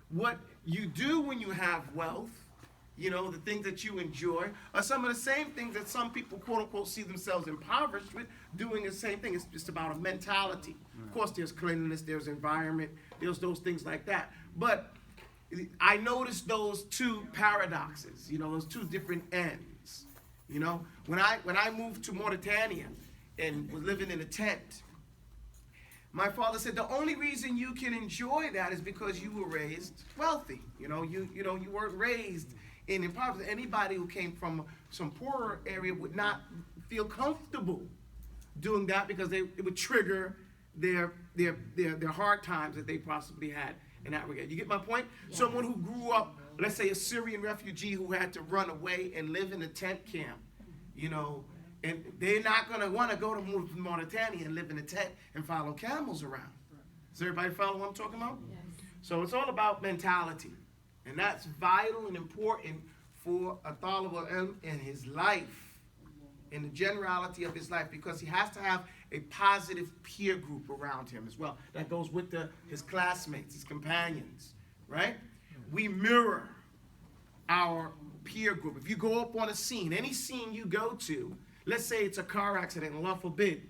what you do when you have wealth, you know, the things that you enjoy, are some of the same things that some people, quote unquote, see themselves impoverished with, doing the same thing. It's just about a mentality. Of course, there's cleanliness, there's environment, there's those things like that. But I noticed those two paradoxes, you know, those two different ends. You know, when I moved to Mauritania and was living in a tent, my father said the only reason you can enjoy that is because you were raised wealthy. You know, you weren't raised in impoverished. Anybody who came from some poorer area would not feel comfortable doing that because it would trigger their hard times that they possibly had in that regard. You get my point? Yeah. Someone who grew up, let's say a Syrian refugee who had to run away and live in a tent camp, you know, and they're not going to want to go to Mauritania and live in a tent and follow camels around. Does everybody follow what I'm talking about? Yes. So it's all about mentality. And that's vital and important for a Talib al-Ilm in his life, in the generality of his life, because he has to have a positive peer group around him as well. That goes with his classmates, his companions, right? We mirror our peer group. If you go up on a scene, any scene you go to, let's say it's a car accident, Allah forbid,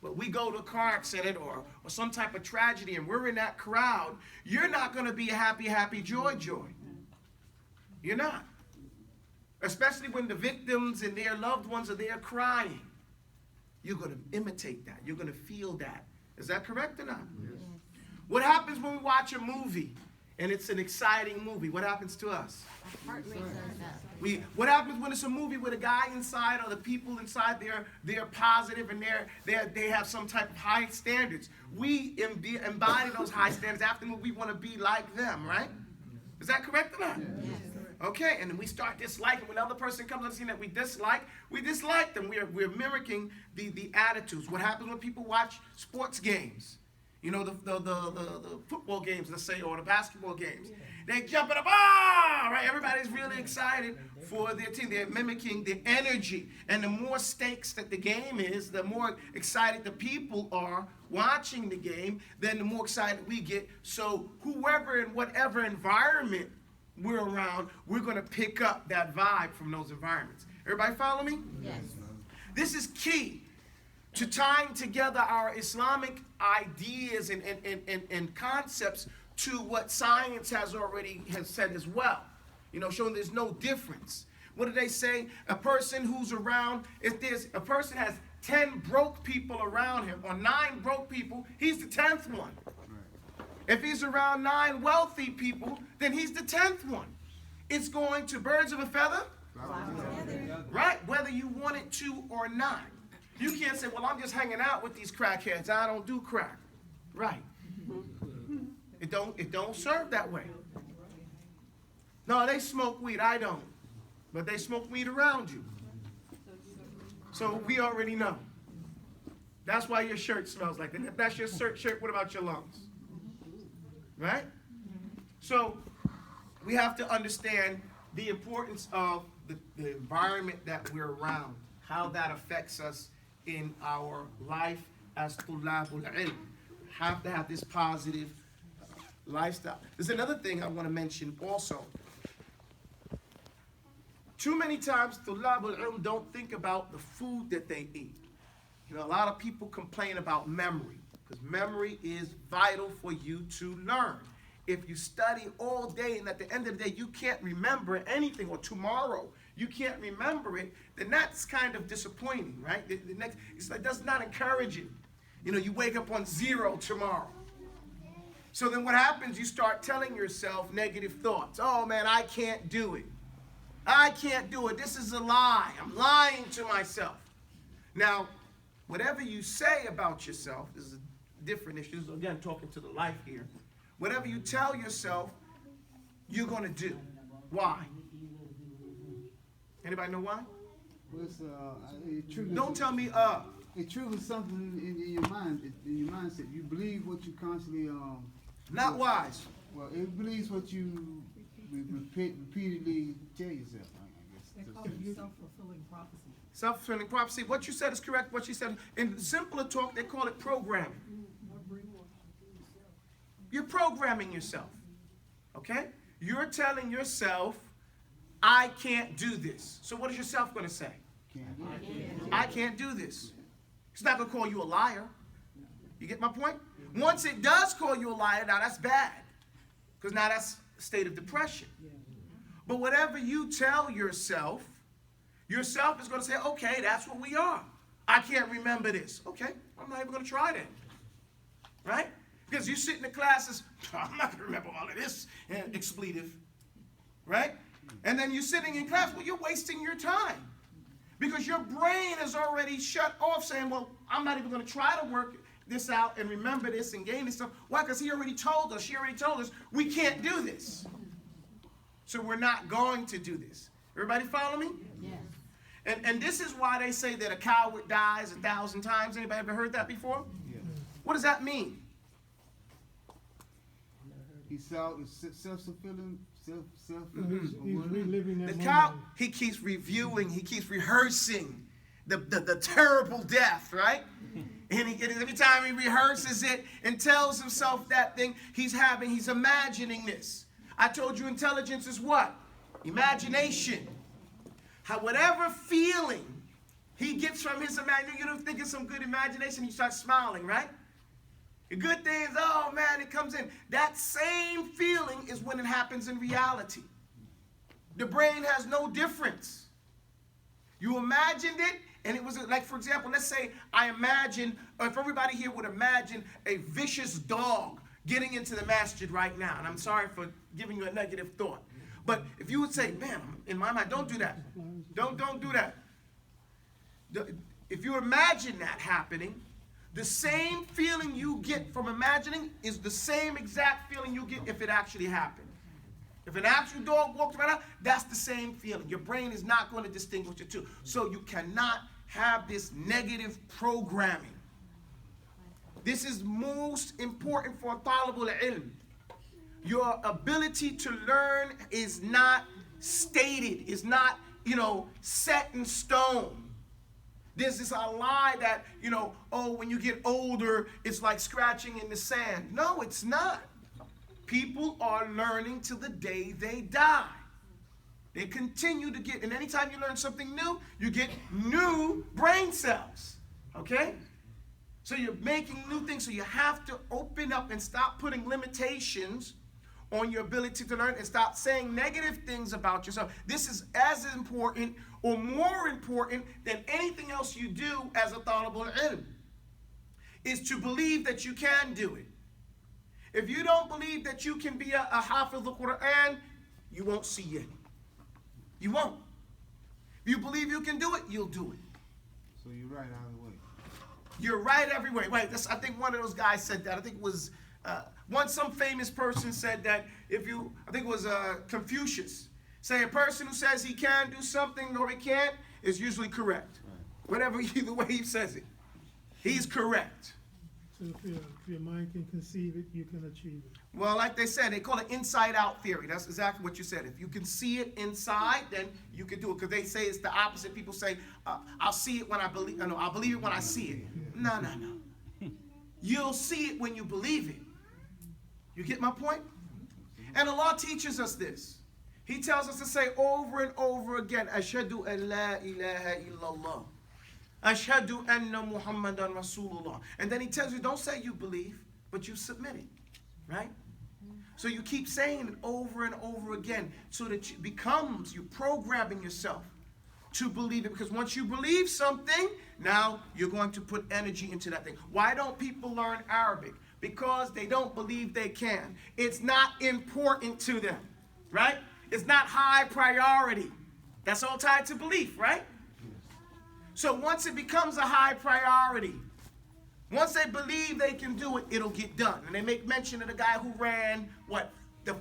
but we go to a car accident or some type of tragedy and we're in that crowd, you're not going to be a happy, happy, joy, joy. You're not. Especially when the victims and their loved ones are there crying. You're going to imitate that. You're going to feel that. Is that correct or not? Yes. What happens when we watch a movie and it's an exciting movie? What happens to us? What happens when it's a movie with a guy inside or the people inside, they're positive and they have some type of high standards. We embody those high standards. After the movie, we want to be like them, right? Is that correct or not? Yes. Okay, and then we start disliking. When another person comes on the scene that we dislike them. We're mimicking the attitudes. What happens when people watch sports games? You know, the football games, let's say, or the basketball games. They jump up, right? Everybody's really excited for their team. They're mimicking the energy. And the more stakes that the game is, the more excited the people are watching the game, then the more excited we get. So whoever in whatever environment we're around, we're going to pick up that vibe from those environments. Everybody follow me? Yes. This is key to tying together our Islamic ideas and concepts to what science has said as well. You know, showing there's no difference. What do they say? A person who's around, if a person has 10 broke people around him or 9 broke people, he's the 10th one. If he's around 9 wealthy people, then he's the 10th one. It's going to birds of a feather, right? Whether you want it to or not. You can't say, well, I'm just hanging out with these crackheads. I don't do crack. Right. It don't serve that way. No, they smoke weed. I don't. But they smoke weed around you. So we already know. That's why your shirt smells like that. If that's your shirt, what about your lungs? Right? So we have to understand the importance of the environment that we're around, how that affects us in our life as Tulabul Ilm. Have to have this positive lifestyle. There's another thing I want to mention also. Too many times Tulabul Ilm don't think about the food that they eat. You know, a lot of people complain about memory, because memory is vital for you to learn. If you study all day and at the end of the day you can't remember anything, or tomorrow you can't remember it, then that's kind of disappointing, right? It does not encourage you. You know, you wake up on 0 tomorrow. So then what happens? You start telling yourself negative thoughts. Oh man, I can't do it. I can't do it. This is a lie. I'm lying to myself. Now, whatever you say about yourself, this is a different issue. This is, again, talking to the life here. Whatever you tell yourself, you're going to do. Why? Anybody know why? Don't tell me It triggers something in your mind, in your mindset. You believe what you constantly not wise. Well, it believes what you repeatedly tell yourself. I guess They call it self-fulfilling prophecy. Self-fulfilling prophecy. What you said is correct. What you said in simpler talk, they call it programming. You're programming yourself. Okay? You're telling yourself, I can't do this. So what is yourself going to say? Can't do it. I can't do this. It's not going to call you a liar. You get my point? Once it does call you a liar, now that's bad. Because now that's a state of depression. But whatever you tell yourself is going to say, okay, that's what we are. I can't remember this. Okay, I'm not even going to try that. Right? Because you sit in the classes, I'm not going to remember all of this expletive. Right? And then you're sitting in class, well, you're wasting your time. Because your brain is already shut off saying, well, I'm not even going to try to work this out and remember this and gain this stuff. Why? Because she already told us, we can't do this. So we're not going to do this. Everybody follow me? Yes. And this is why they say that a coward dies 1,000 times. Anybody ever heard that before? Yeah. What does that mean? He's self-fulfilling, He's reliving that The moment. cow, he keeps reviewing, he keeps rehearsing the terrible death, right? And every time he rehearses it and tells himself that thing, he's imagining this. I told you intelligence is what? Imagination. Whatever feeling he gets from his imagination, you don't think it's some good imagination, you start smiling, right? The good thing is, oh man, it comes in. That same feeling is when it happens in reality. The brain has no difference. You imagined it, and it was like, for example, let's say I imagine, or if everybody here would imagine a vicious dog getting into the masjid right now, and I'm sorry for giving you a negative thought, but if you would say, man, in my mind, don't do that. Don't do that. If you imagine that happening, the same feeling you get from imagining is the same exact feeling you get if it actually happened. If an actual dog walks right out, that's the same feeling. Your brain is not going to distinguish the two. So you cannot have this negative programming. This is most important for talibul ilm. Your ability to learn is not stated, is not, set in stone. There's this lie that, when you get older, it's like scratching in the sand. No, it's not. People are learning till the day they die. They continue to get, and anytime you learn something new, you get new brain cells. Okay? So you're making new things, so you have to open up and stop putting limitations on your ability to learn and stop saying negative things about yourself. This is as important or more important than anything else you do as a talibul ilm, is to believe that you can do it. If you don't believe that you can be a hafiz of the Quran, you won't see it. You won't. If you believe you can do it, you'll do it. So you're right out of the way. You're right every way. Wait, I think one of those guys said that. I think it was some famous person said that I think it was Confucius. Say a person who says he can do something or he can't is usually correct. Whatever, either way he says it, he's correct. So if your mind can conceive it, you can achieve it. Well, like they said, they call it inside-out theory. That's exactly what you said. If you can see it inside, then you can do it. Because they say it's the opposite. People say, I'll see it when I believe. No, I'll believe it when I see it. No. You'll see it when you believe it. You get my point? And Allah teaches us this. He tells us to say over and over again, Ashhadu an la ilaha illallah. Ashhadu anna Muhammadan Rasulullah. And then he tells you, don't say you believe, but you submit it. Right? So you keep saying it over and over again so that you're programming yourself to believe it. Because once you believe something, now you're going to put energy into that thing. Why don't people learn Arabic? Because they don't believe they can. It's not important to them. Right? It's not high priority. That's all tied to belief, right? So once it becomes a high priority, once they believe they can do it, it'll get done. And they make mention of the guy who ran, the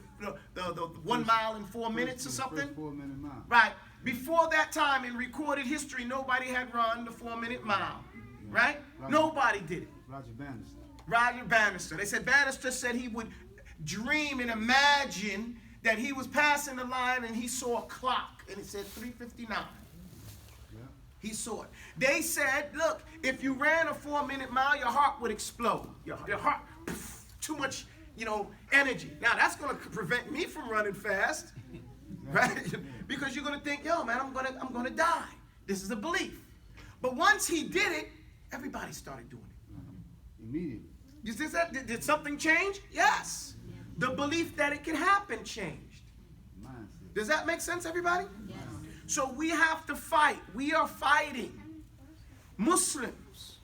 1 mile in 4 minutes or something? First 4 minute mile. Right. Before that time in recorded history, nobody had run the 4 minute mile. Right? Nobody did it. Roger Bannister. They said Bannister said he would dream and imagine that he was passing the line and he saw a clock and it said 3:59. He saw it. They said, look, if you ran a 4 minute mile, your heart would explode. Your heart, too much, energy. Now that's going to prevent me running fast, right? Because you're gonna think, yo, man, I'm gonna die. This is a belief. But once he did it, everybody started doing it. Immediately. You see that? Did something change? Yes. The belief that it can happen changed. Mindset. Does that make sense, everybody? Yes. So we have to fight. We are fighting. Muslims,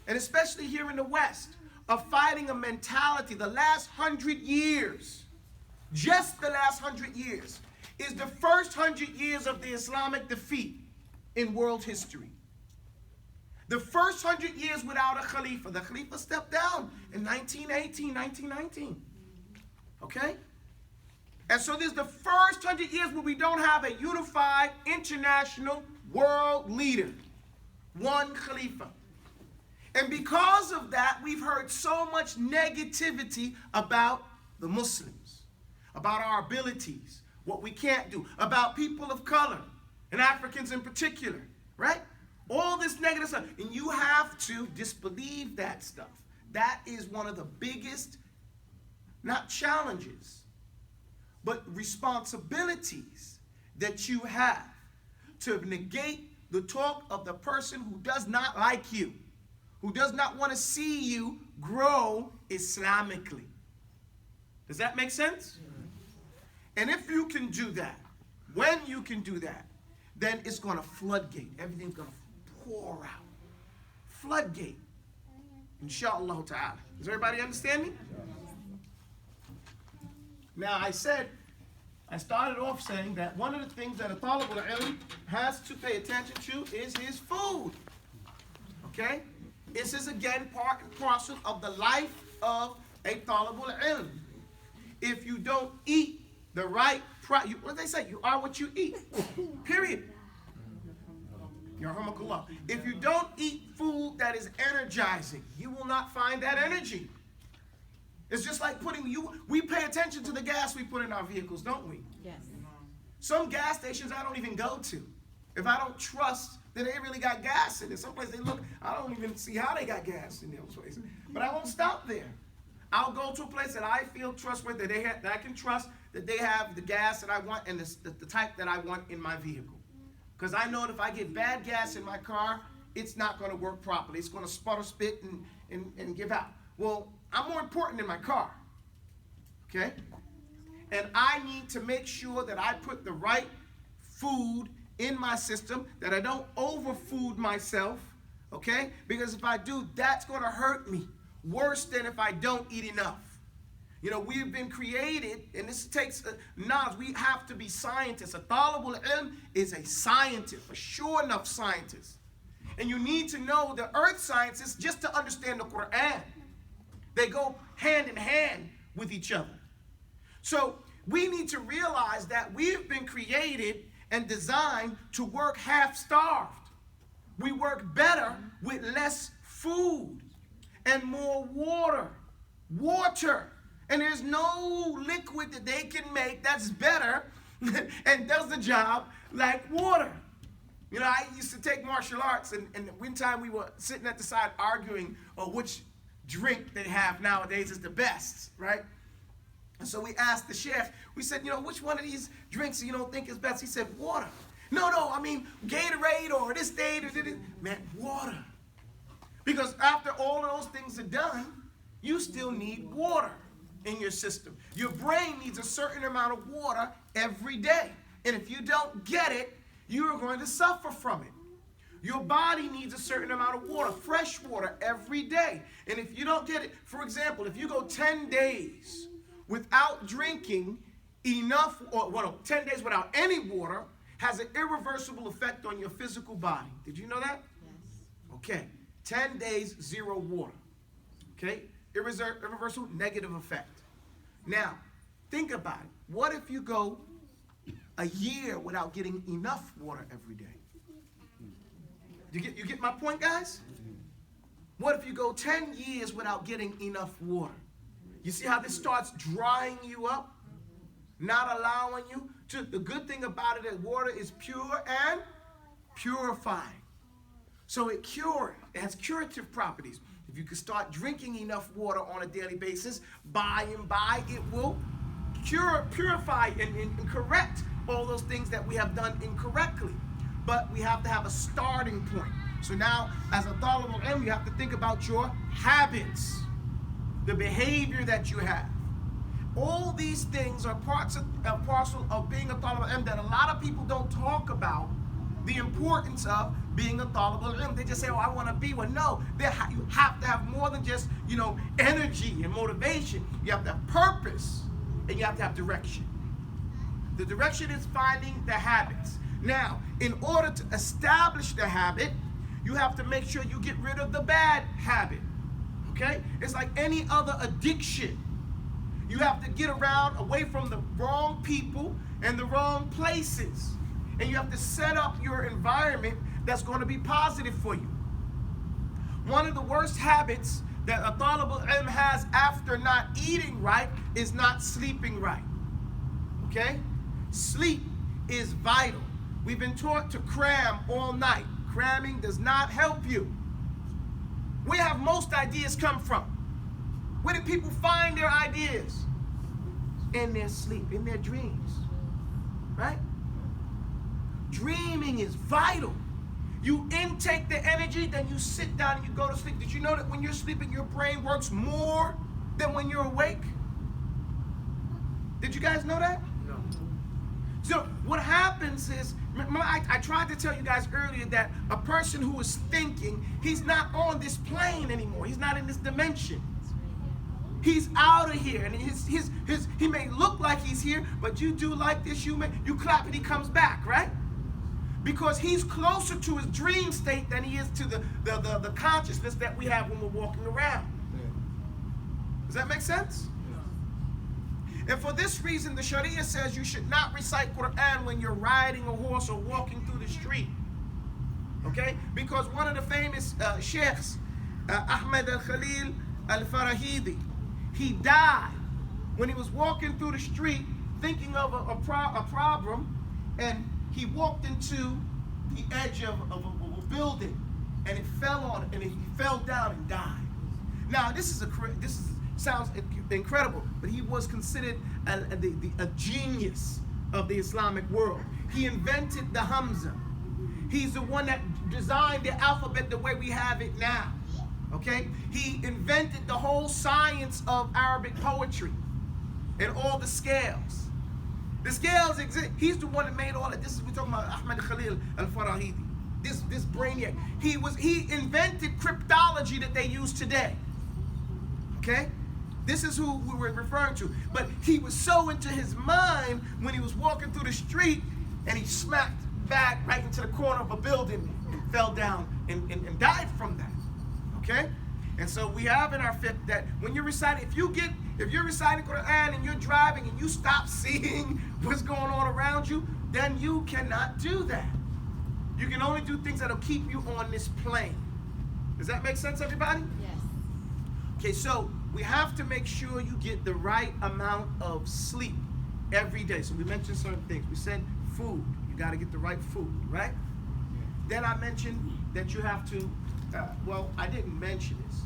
and especially here in the West, are fighting a mentality. The last 100 years, just the last 100 years, is the first 100 years of the Islamic defeat in world history. The first 100 years without a Khalifa. The Khalifa stepped down in 1918, 1919. Okay? And so this is the first 100 years where we don't have a unified international world leader. One Khalifa. And because of that, we've heard so much negativity about the Muslims, about our abilities, what we can't do, about people of color, and Africans in particular, right? All this negative stuff. And you have to disbelieve that stuff. That is one of the biggest, not challenges, but responsibilities that you have to negate the talk of the person who does not like you, who does not want to see you grow Islamically. Does that make sense? And if you can do that, when you can do that, then it's going to floodgate. Everything's going to pour out. Floodgate. Inshallah ta'ala. Does everybody understand me? Now I started off saying that one of the things that a talib al-ilm has to pay attention to is his food. Okay? This is again part and parcel of the life of a talib al-ilm. If you don't eat the right what do they say? You are what you eat. Period. Yarhamakallah. If you don't eat food that is energizing, you will not find that energy. It's just like we pay attention to the gas we put in our vehicles, don't we? Yes. Some gas stations I don't even go to. If I don't trust that they really got gas in it. Someplace they look, I don't even see how they got gas in those places. But I won't stop there. I'll go to a place that I feel trustworthy, that I can trust that they have the gas that I want and the type that I want in my vehicle. Because I know that if I get bad gas in my car, it's not going to work properly. It's going to sputter, spit, and give out. Well, I'm more important than my car, okay? And I need to make sure that I put the right food in my system, that I don't overfood myself, okay? Because if I do, that's going to hurt me worse than if I don't eat enough. You know, we've been created, and this takes knowledge. We have to be scientists. A talib al-ilm is a scientist, a sure enough scientist. And you need to know the earth sciences just to understand the Quran. They go hand in hand with each other. So we need to realize that we've been created and designed to work half-starved. We work better with less food and more water. Water. And there's no liquid that they can make that's better and does the job like water. You know, I used to take martial arts, and one time we were sitting at the side arguing which drink they have nowadays is the best, right? And so we asked the chef, we said, you know, which one of these drinks you don't think is best? He said, water. No, I mean Gatorade or this state or this. Man, water. Because after all of those things are done, you still need water in your system. Your brain needs a certain amount of water every day. And if you don't get it, you are going to suffer from it. Your body needs a certain amount of water, fresh water, every day. And if you don't get it, for example, if you go 10 days without drinking enough, 10 days without any water, has an irreversible effect on your physical body. Did you know that? Yes. Okay. 10 days, zero water. Okay? Irreversible negative effect. Now, think about it. What if you go a year without getting enough water every day? You get my point, guys? What if you go 10 years without getting enough water? You see how this starts drying you up? Not allowing you to. The good thing about it is water is pure and purifying. So it has curative properties. If you can start drinking enough water on a daily basis, by and by it will purify and correct all those things that we have done incorrectly. But we have to have a starting point. So now, as a talib al-ilm, you have to think about your habits, the behavior that you have. All these things are parcel of being a talib al-ilm that a lot of people don't talk about the importance of being a talib al-ilm. They just say, oh, I want to be one. No, you have to have more than just, energy and motivation. You have to have purpose, and you have to have direction. The direction is finding the habits. Now, in order to establish the habit, you have to make sure you get rid of the bad habit. Okay? It's like any other addiction. You have to get away from the wrong people and the wrong places. And you have to set up your environment that's going to be positive for you. One of the worst habits that a talib al-ilm has after not eating right is not sleeping right. Okay? Sleep is vital. We've been taught to cram all night. Cramming does not help you. Where have most ideas come from? Where do people find their ideas? In their sleep, in their dreams. Right? Dreaming is vital. You intake the energy, then you sit down and you go to sleep. Did you know that when you're sleeping, your brain works more than when you're awake? Did you guys know that? No. So what happens is, I tried to tell you guys earlier that a person who is thinking, he's not on this plane anymore. He's not in this dimension. He's out of here, and he may look like he's here, but you do like this, you clap and he comes back, right? Because he's closer to his dream state than he is to the consciousness that we have when we're walking around. Does that make sense? And for this reason, the Sharia says you should not recite Quran when you're riding a horse or walking through the street. Okay? Because one of the famous Sheikhs, Ahmed al-Khalil al-Farahidi, he died when he was walking through the street thinking of a problem, and he walked into the edge of a building, and it fell on it, and he fell down and died. Now, this sounds incredible, but he was considered a genius of the Islamic world. He invented the Hamza. He's the one that designed the alphabet the way we have it now. Okay? He invented the whole science of Arabic poetry and all the scales. The scales exist. He's the one that made all that. We're talking about Ahmed Khalil al-Farahidi. This brainiac. He invented cryptology that they use today. Okay? This is who we were referring to. But he was so into his mind when he was walking through the street, and he smacked back right into the corner of a building and fell down and died from that. Okay? And so we have in our fiqh that when you're reciting, if you're reciting Quran and you're driving and you stop seeing what's going on around you, then you cannot do that. You can only do things that'll keep you on this plane. Does that make sense, everybody? Yes. Okay, so we have to make sure you get the right amount of sleep every day. So we mentioned certain things. We said food. You got to get the right food, right? Then I mentioned that you have to, I didn't mention this.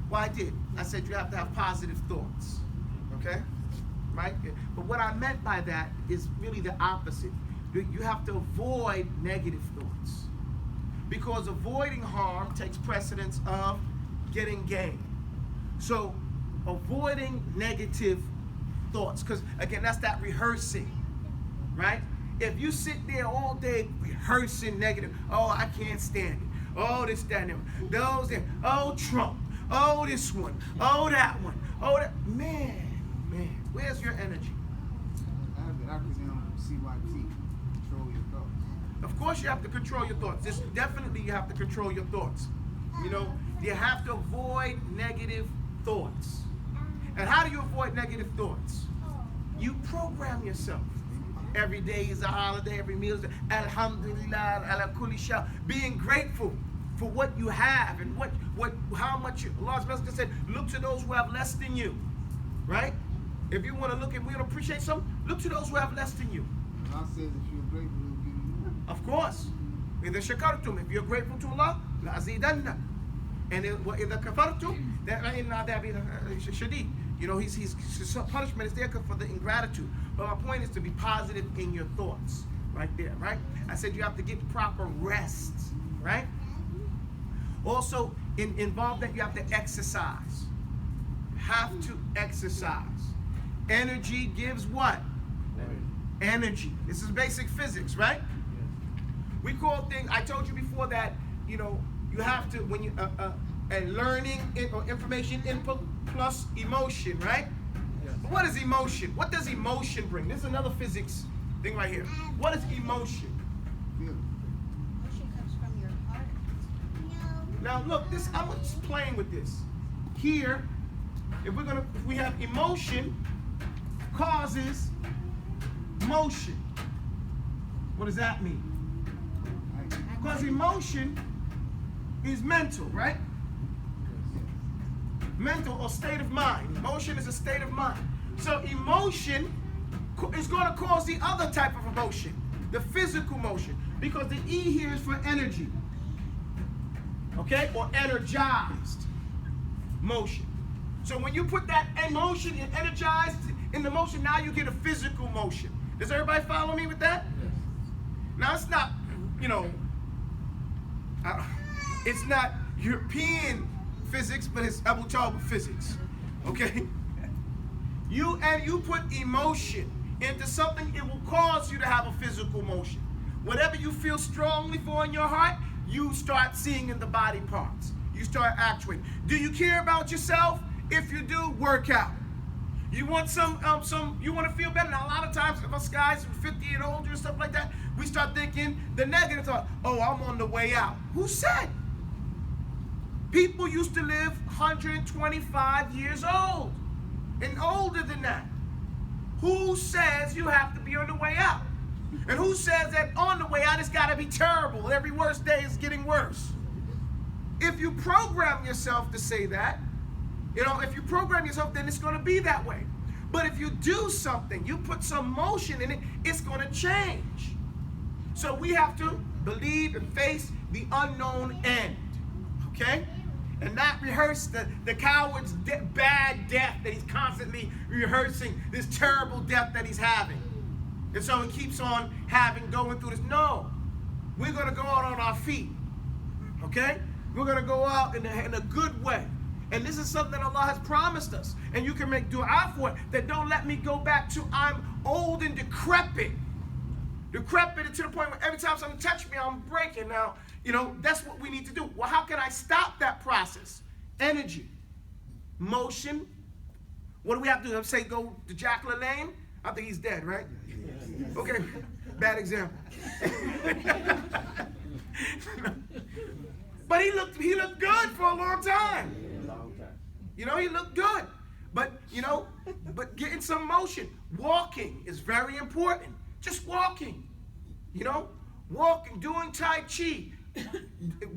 Well, I did. I said you have to have positive thoughts, okay? Right? But what I meant by that is really the opposite. You have to avoid negative thoughts, because avoiding harm takes precedence of getting gain. So avoiding negative thoughts, because again, that's that rehearsing, right? If you sit there all day rehearsing negative, oh, I can't stand it. Oh, this, that, and those, oh, Trump. Oh, this one. Oh, that one. Oh, that. Man, where's your energy? I have the acronym CYT, control your thoughts. Of course you have to control your thoughts. Definitely you have to control your thoughts. You have to avoid negative thoughts. And how do you avoid negative thoughts? You program yourself. Every day is a holiday, every meal is alhamdulillah, ala kulli sha. Being grateful for what you have and how much Allah's Messenger said, look to those who have less than you. Right? If you want to look and we want to appreciate something, look to those who have less than you. Allah says if you're grateful, He'll give you more. Of course. إِذَا شَكَرْتُمْ, if you're grateful to Allah, لَأَزِيدَنَّ. And وَإِذَا كَفَرْتُمْ, then إِنَّ عَذَابِي شَدِيدٌ. You know, his punishment is there for the ingratitude. But my point is to be positive in your thoughts, right there, right? I said you have to get proper rest, right? Also, involved that you have to exercise. Have to exercise. Energy gives what? Energy. This is basic physics, right? We call things, I told you before that, you know, you have to, when you, learning or information input plus emotion, right? Yes. But what is emotion? What does emotion bring? This is another physics thing right here. What is emotion? Motion comes from your heart. Now look, this, I'm just playing with this. Here, if we have emotion causes motion. What does that mean? Because emotion is mental, right? Mental or state of mind. Emotion is a state of mind. So emotion is going to cause the other type of emotion, the physical motion, because the E here is for energy, okay, or energized motion. So when you put that emotion and energized in the motion, now you get a physical motion. Does everybody follow me with that? Yes. Now it's not, you know, it's not European physics, but it's Abu Taubah physics, okay? You put emotion into something, it will cause you to have a physical motion. Whatever you feel strongly for in your heart, you start seeing in the body parts. You start actuating. Do you care about yourself? If you do, work out. You want you want to feel better. Now, a lot of times, if us guys are 50 and older and stuff like that, we start thinking the negative thought, oh, I'm on the way out. Who said? People used to live 125 years old and older than that. Who says you have to be on the way out? And who says that on the way out it's got to be terrible? Every worst day is getting worse. If you program yourself to say that, you know, if you program yourself, then it's going to be that way. But if you do something, you put some motion in it, it's going to change. So we have to believe and face the unknown end, okay? And not rehearse the coward's bad death that he's constantly rehearsing, this terrible death that he's having. And so he keeps on going through this. No, we're going to go out on our feet, okay? We're going to go out in a good way. And this is something Allah has promised us. And you can make dua for it, that don't let me go back to I'm old and decrepit. Decrepit to the point where every time something touches me, I'm breaking. Now, you know, that's what we need to do. Well, how can I stop that process? Energy, motion. What do we have to do? Say go to Jack LaLanne? I think he's dead, right? Okay, bad example. But he looked good for a long time. You know, he looked good. But, you know, getting some motion. Walking is very important. Just walking. You know, walking, doing Tai Chi.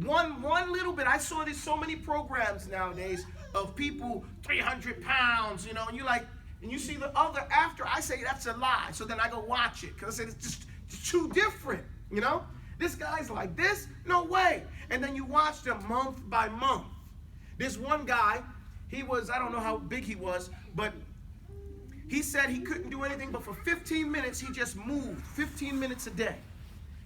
One little bit. I saw this so many programs nowadays of people 300 pounds, you know, and you see the other after. I say that's a lie. So then I go watch it because I said it's too different, you know. This guy's like this? No way. And then you watch them month by month. This one guy, he was, I don't know how big he was, but he said he couldn't do anything but for 15 minutes, he just moved 15 minutes a day.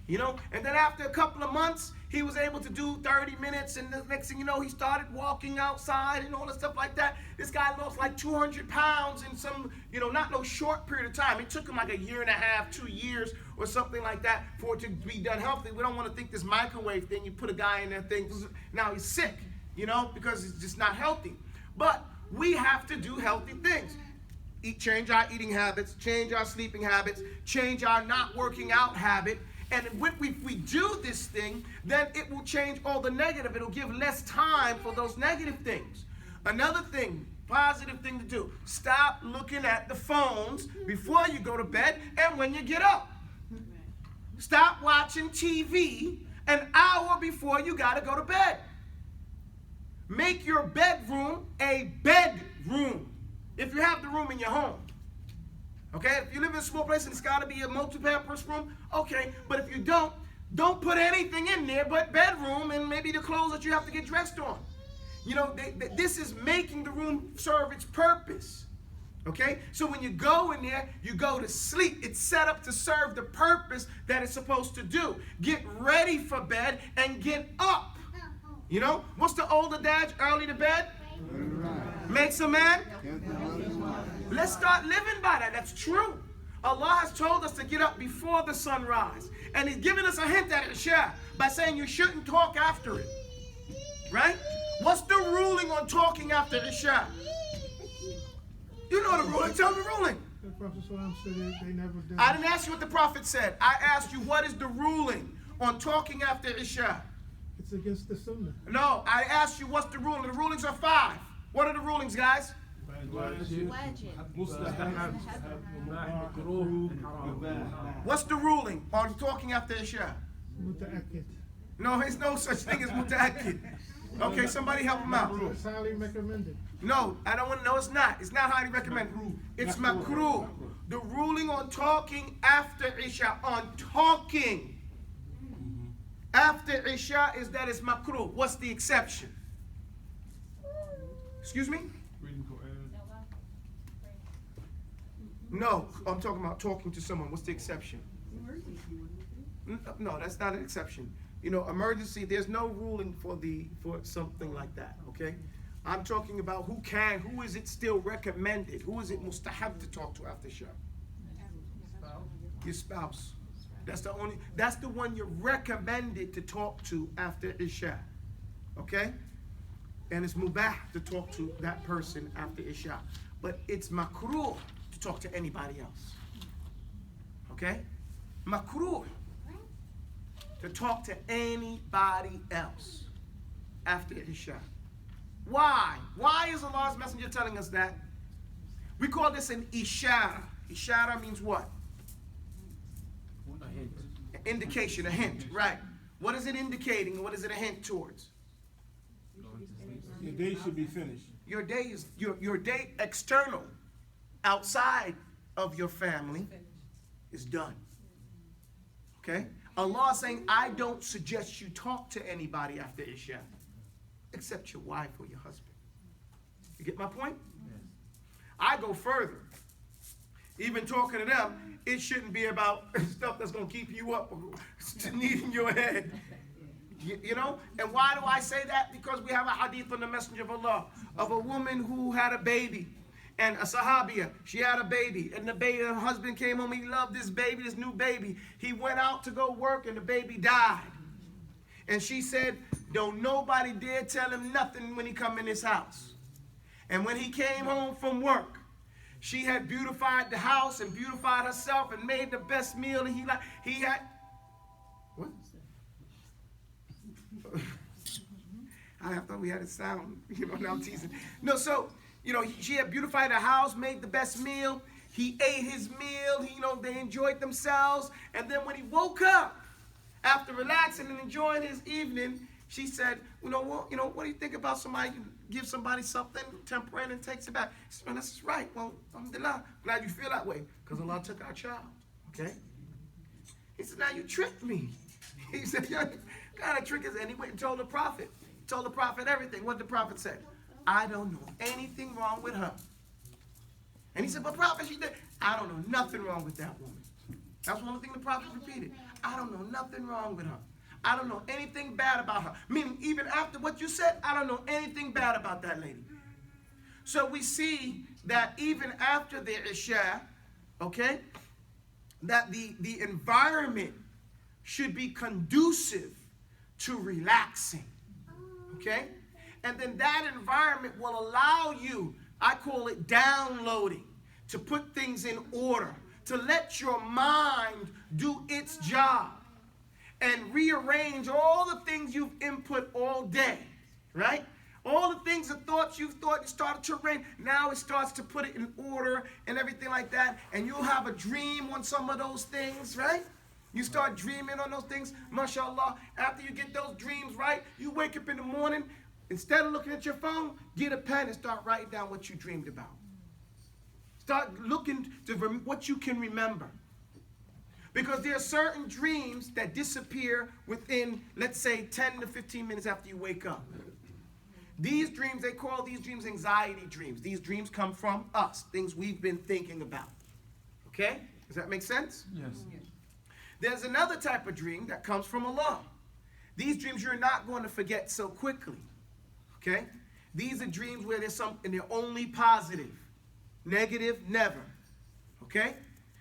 You know, and then after a couple of months, he was able to do 30 minutes, and the next thing you know, he started walking outside and all that stuff like that. This guy lost like 200 pounds in some, you know, not no short period of time. It took him like a year and a half, 2 years, or something like that for it to be done healthy. We don't want to think this microwave thing, you put a guy in there, now he's sick, you know, because it's just not healthy. But we have to do healthy things. Change our eating habits, change our sleeping habits, change our not working out habit. And if we do this thing, then it will change all the negative. It'll give less time for those negative things. Another thing, positive thing to do, stop looking at the phones before you go to bed and when you get up. Stop watching TV an hour before you got to go to bed. Make your bedroom a bedroom if you have the room in your home. Okay, if you live in a small place and it's got to be a multi-purpose room, okay. But if you don't put anything in there but bedroom and maybe the clothes that you have to get dressed on. You know, this is making the room serve its purpose. Okay? So when you go in there, you go to sleep. It's set up to serve the purpose that it's supposed to do. Get ready for bed and get up. You know? What's the old adage? Early to bed? Makes a man? Let's start living by that. That's true. Allah has told us to get up before the sunrise. And He's given us a hint at Isha by saying you shouldn't talk after it. Right? What's the ruling on talking after Isha? You know the ruling. Tell me the ruling. The Prophet ﷺ said they never did. I didn't ask you what the Prophet said. I asked you what is the ruling on talking after Isha. It's against the Sunnah. No, I asked you what's the ruling. The rulings are 5. What are the rulings, guys? Wajib. What's the ruling on talking after Isha? Muta'akkid. No, there's no such thing as muta'akkid. Okay, somebody help him out. It's highly recommended. No, I don't want to know. It's not. It's not highly recommended. It's makruh. The ruling on talking after Isha, on talking after Isha is that it's makruh. What's the exception? Excuse me? No, I'm talking about talking to someone. What's the exception? No, that's not an exception. You know, emergency, there's no ruling for something like that, okay? I'm talking about who is it still recommended? Who is it mustahab to talk to after Isha? Your spouse. That's the one you're recommended to talk to after Isha. Okay? And it's mubah to talk to that person after Isha. But it's makruh to talk to anybody else. Okay? Makruh to talk to anybody else after Isha. Why? Why is Allah's Messenger telling us that? We call this an ishara. Ishara means what? An indication, a hint, right? What is it indicating? What is it a hint towards? Your day should be finished. Your day is your day external, outside of your family, is done. Okay? Allah is saying, I don't suggest you talk to anybody after Isha, except your wife or your husband. You get my point? Yes. I go further. Even talking to them, it shouldn't be about stuff that's going to keep you up or needing your head. You know? And why do I say that? Because we have a hadith from the Messenger of Allah of a woman who had a baby. And a sahabiya, she had a baby. And her husband came home, he loved this baby, this new baby. He went out to go work and the baby died. And she said, don't nobody dare tell him nothing when he come in his house. And when he came home from work, she had beautified the house and beautified herself and made the best meal. And he had, what? I thought we had a sound, now I'm teasing. No, so, she had beautified the house, made the best meal. He ate his meal, they enjoyed themselves. And then when he woke up, after relaxing and enjoying his evening, she said, what do you think about somebody give somebody something temporary and takes it back? He said, this is right. Well, alhamdulillah, glad you feel that way, because Allah took our child, okay? He said, now you tricked me. He said, what kind of trick is that? And he went and told the Prophet. He told the Prophet everything. What did the Prophet say? I don't know anything wrong with her. And he said, but Prophet, she did. I don't know nothing wrong with that woman. That's one thing the Prophet repeated. I don't know nothing wrong with her. I don't know anything bad about her. Meaning, even after what you said, I don't know anything bad about that lady. So we see that even after the Isha, okay, that the environment should be conducive to relaxing, okay? And then that environment will allow you, I call it downloading, to put things in order, to let your mind do its job and rearrange all the things you've input all day, right? All the things, the thoughts you thought you started to rain, now it starts to put it in order and everything like that, and you'll have a dream on some of those things, right? You start dreaming on those things, mashallah. After you get those dreams right, you wake up in the morning, instead of looking at your phone, get a pen and start writing down what you dreamed about. Start looking to what you can remember. Because there are certain dreams that disappear within, let's say, 10 to 15 minutes after you wake up. These dreams, they call these dreams anxiety dreams. These dreams come from us, things we've been thinking about. Okay? Does that make sense? Yes. There's another type of dream that comes from Allah. These dreams you're not going to forget so quickly. Okay? These are dreams where there's some, and they're only positive. Negative, never. Okay?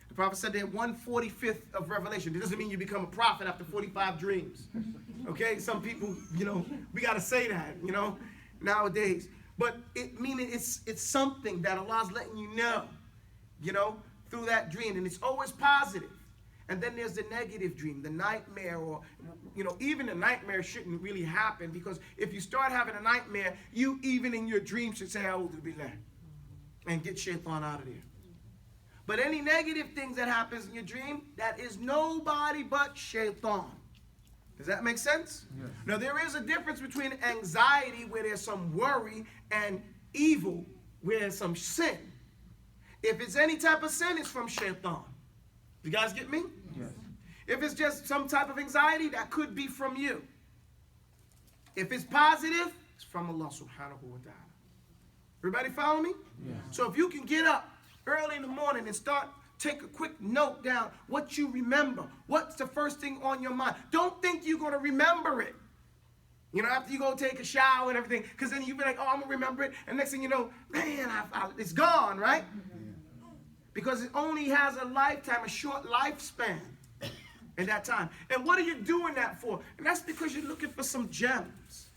The Prophet said they're 1/45th of revelation. It doesn't mean you become a prophet after 45 dreams. Okay? Some people, we got to say that, nowadays. But it's something that Allah's letting you know, through that dream. And it's always positive. And then there's the negative dream, the nightmare, or, even a nightmare shouldn't really happen, because if you start having a nightmare, you even in your dream should say, "A'udhu billah," and get shaitan out of there. But any negative things that happens in your dream, that is nobody but shaitan. Does that make sense? Yes. Now, there is a difference between anxiety, where there's some worry, and evil, where there's some sin. If it's any type of sin, it's from shaitan. You guys get me? Yes. If it's just some type of anxiety, that could be from you. If it's positive, it's from Allah subhanahu wa ta'ala. Everybody follow me? Yes. So if you can get up early in the morning and take a quick note down what you remember. What's the first thing on your mind? Don't think you're going to remember it. After you go take a shower and everything, because then you'll be like, "Oh, I'm going to remember it." And next thing you know, man, it's gone, right? Because it only has a lifetime, a short lifespan in that time. And what are you doing that for? And that's because you're looking for some gems.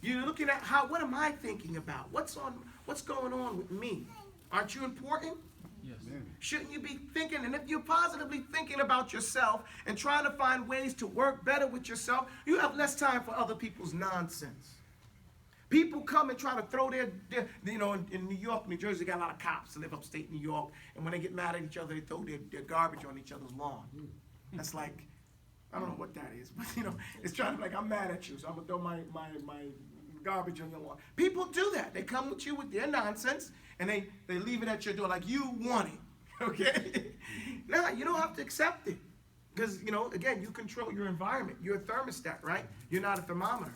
You're looking at what am I thinking about? What's going on with me? Aren't you important? Yes. Shouldn't you be thinking? And if you're positively thinking about yourself and trying to find ways to work better with yourself, you have less time for other people's nonsense. People come and try to throw their in New York, New Jersey, got a lot of cops that live upstate New York, and when they get mad at each other, they throw their garbage on each other's lawn. That's like, I don't know what that is, but it's trying to be like, "I'm mad at you, so I'm gonna throw my garbage on your lawn." People do that. They come with you with their nonsense, and they leave it at your door like you want it. Okay? Now, you don't have to accept it. Because, again, you control your environment. You're a thermostat, right? You're not a thermometer.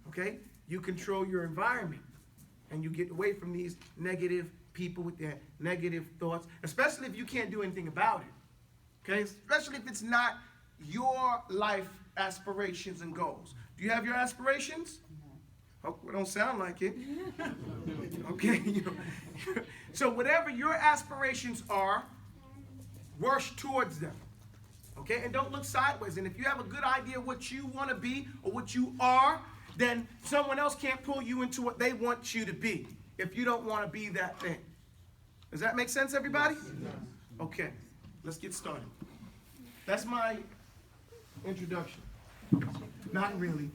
Okay? You control your environment. And you get away from these negative people with their negative thoughts, especially if you can't do anything about it. Okay? Especially if it's not your life aspirations and goals. Do you have your aspirations? Oh, it don't sound like it. Okay? So whatever your aspirations are, work towards them. Okay? And don't look sideways. And if you have a good idea what you want to be or what you are, then someone else can't pull you into what they want you to be if you don't want to be that thing. Does that make sense, everybody? Okay. Let's get started. That's my introduction. Not really.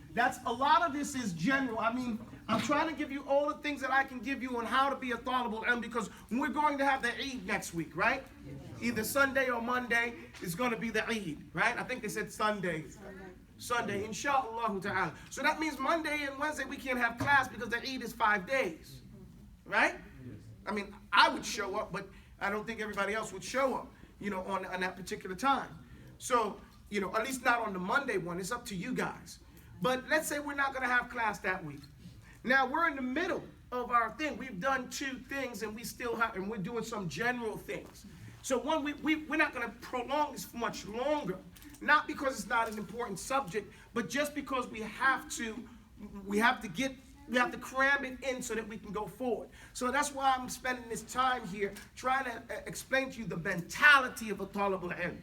A lot of this is general. I mean, I'm trying to give you all the things that I can give you on how to be a Talibul Ilm, because we're going to have the Eid next week, right? Either Sunday or Monday is going to be the Eid, right? I think they said Sunday. Sunday, inshallah ta'ala. So that means Monday and Wednesday we can't have class because the Eid is 5 days, right? I mean, I would show up, but I don't think everybody else would show up, on that particular time. So, at least not on the Monday one. It's up to you guys. But let's say we're not going to have class that week. Now, we're in the middle of our thing. We've done 2 things, and we're doing some general things. So one, we're not going to prolong this much longer. Not because it's not an important subject, but just because we have to cram it in so that we can go forward. So that's why I'm spending this time here trying to explain to you the mentality of a Talibul Ilm.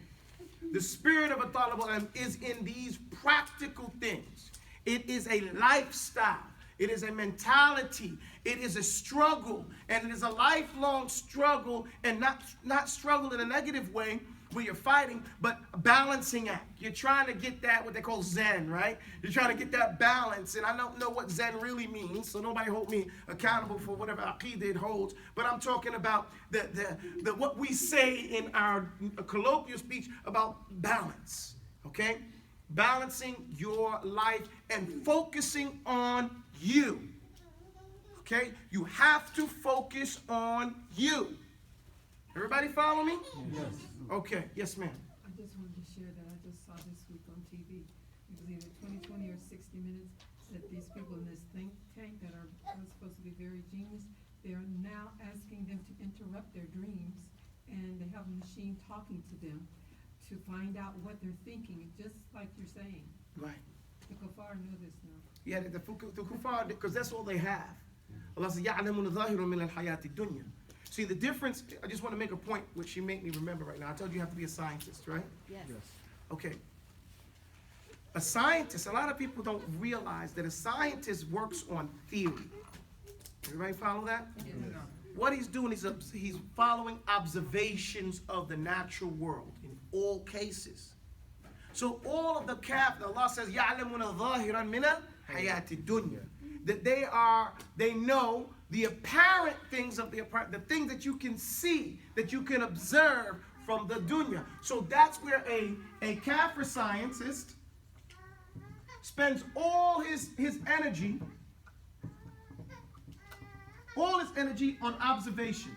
The spirit of a Talibul Ilm is in these practical things. It is a lifestyle. It is a mentality. It is a struggle. And it is a lifelong struggle, and not struggle in a negative way where you're fighting, but a balancing act. You're trying to get that, what they call Zen, right? You're trying to get that balance. And I don't know what Zen really means, so nobody hold me accountable for whatever Aqidah it holds. But I'm talking about the what we say in our colloquial speech about balance, okay? Balancing your life and focusing on you, okay? You have to focus on you. Everybody follow me? Yes. Okay, yes ma'am. I just wanted to share that I just saw this week on TV. It was either 2020 or 60 Minutes. that these people in this think tank that are supposed to be very genius, they're now asking them to interrupt their dreams, and they have a machine talking to them to find out what they're thinking, just like you're saying. Right. The kuffar know this now. Yeah, the kuffar, because that's all they have. Allah says, يَعْلَمُونَ ظَاهِرٌ مِنَ الْحَيَاةِ الدُّنْيَا. See the difference, I just want to make a point which you make me remember right now. I told you you have to be a scientist, right? Yes. Okay. A scientist, a lot of people don't realize that a scientist works on theory. Everybody follow that? What he's doing is he's following observations of the natural world in all cases. So all of the Allah says, يَعْلَمُونَ ظَاهِرًا مِنَ الْحَيَاةِ الدُّنْيَا. That they know the apparent things of the things that you can see, that you can observe from the dunya. So that's where a kafir scientist spends all his energy on observation.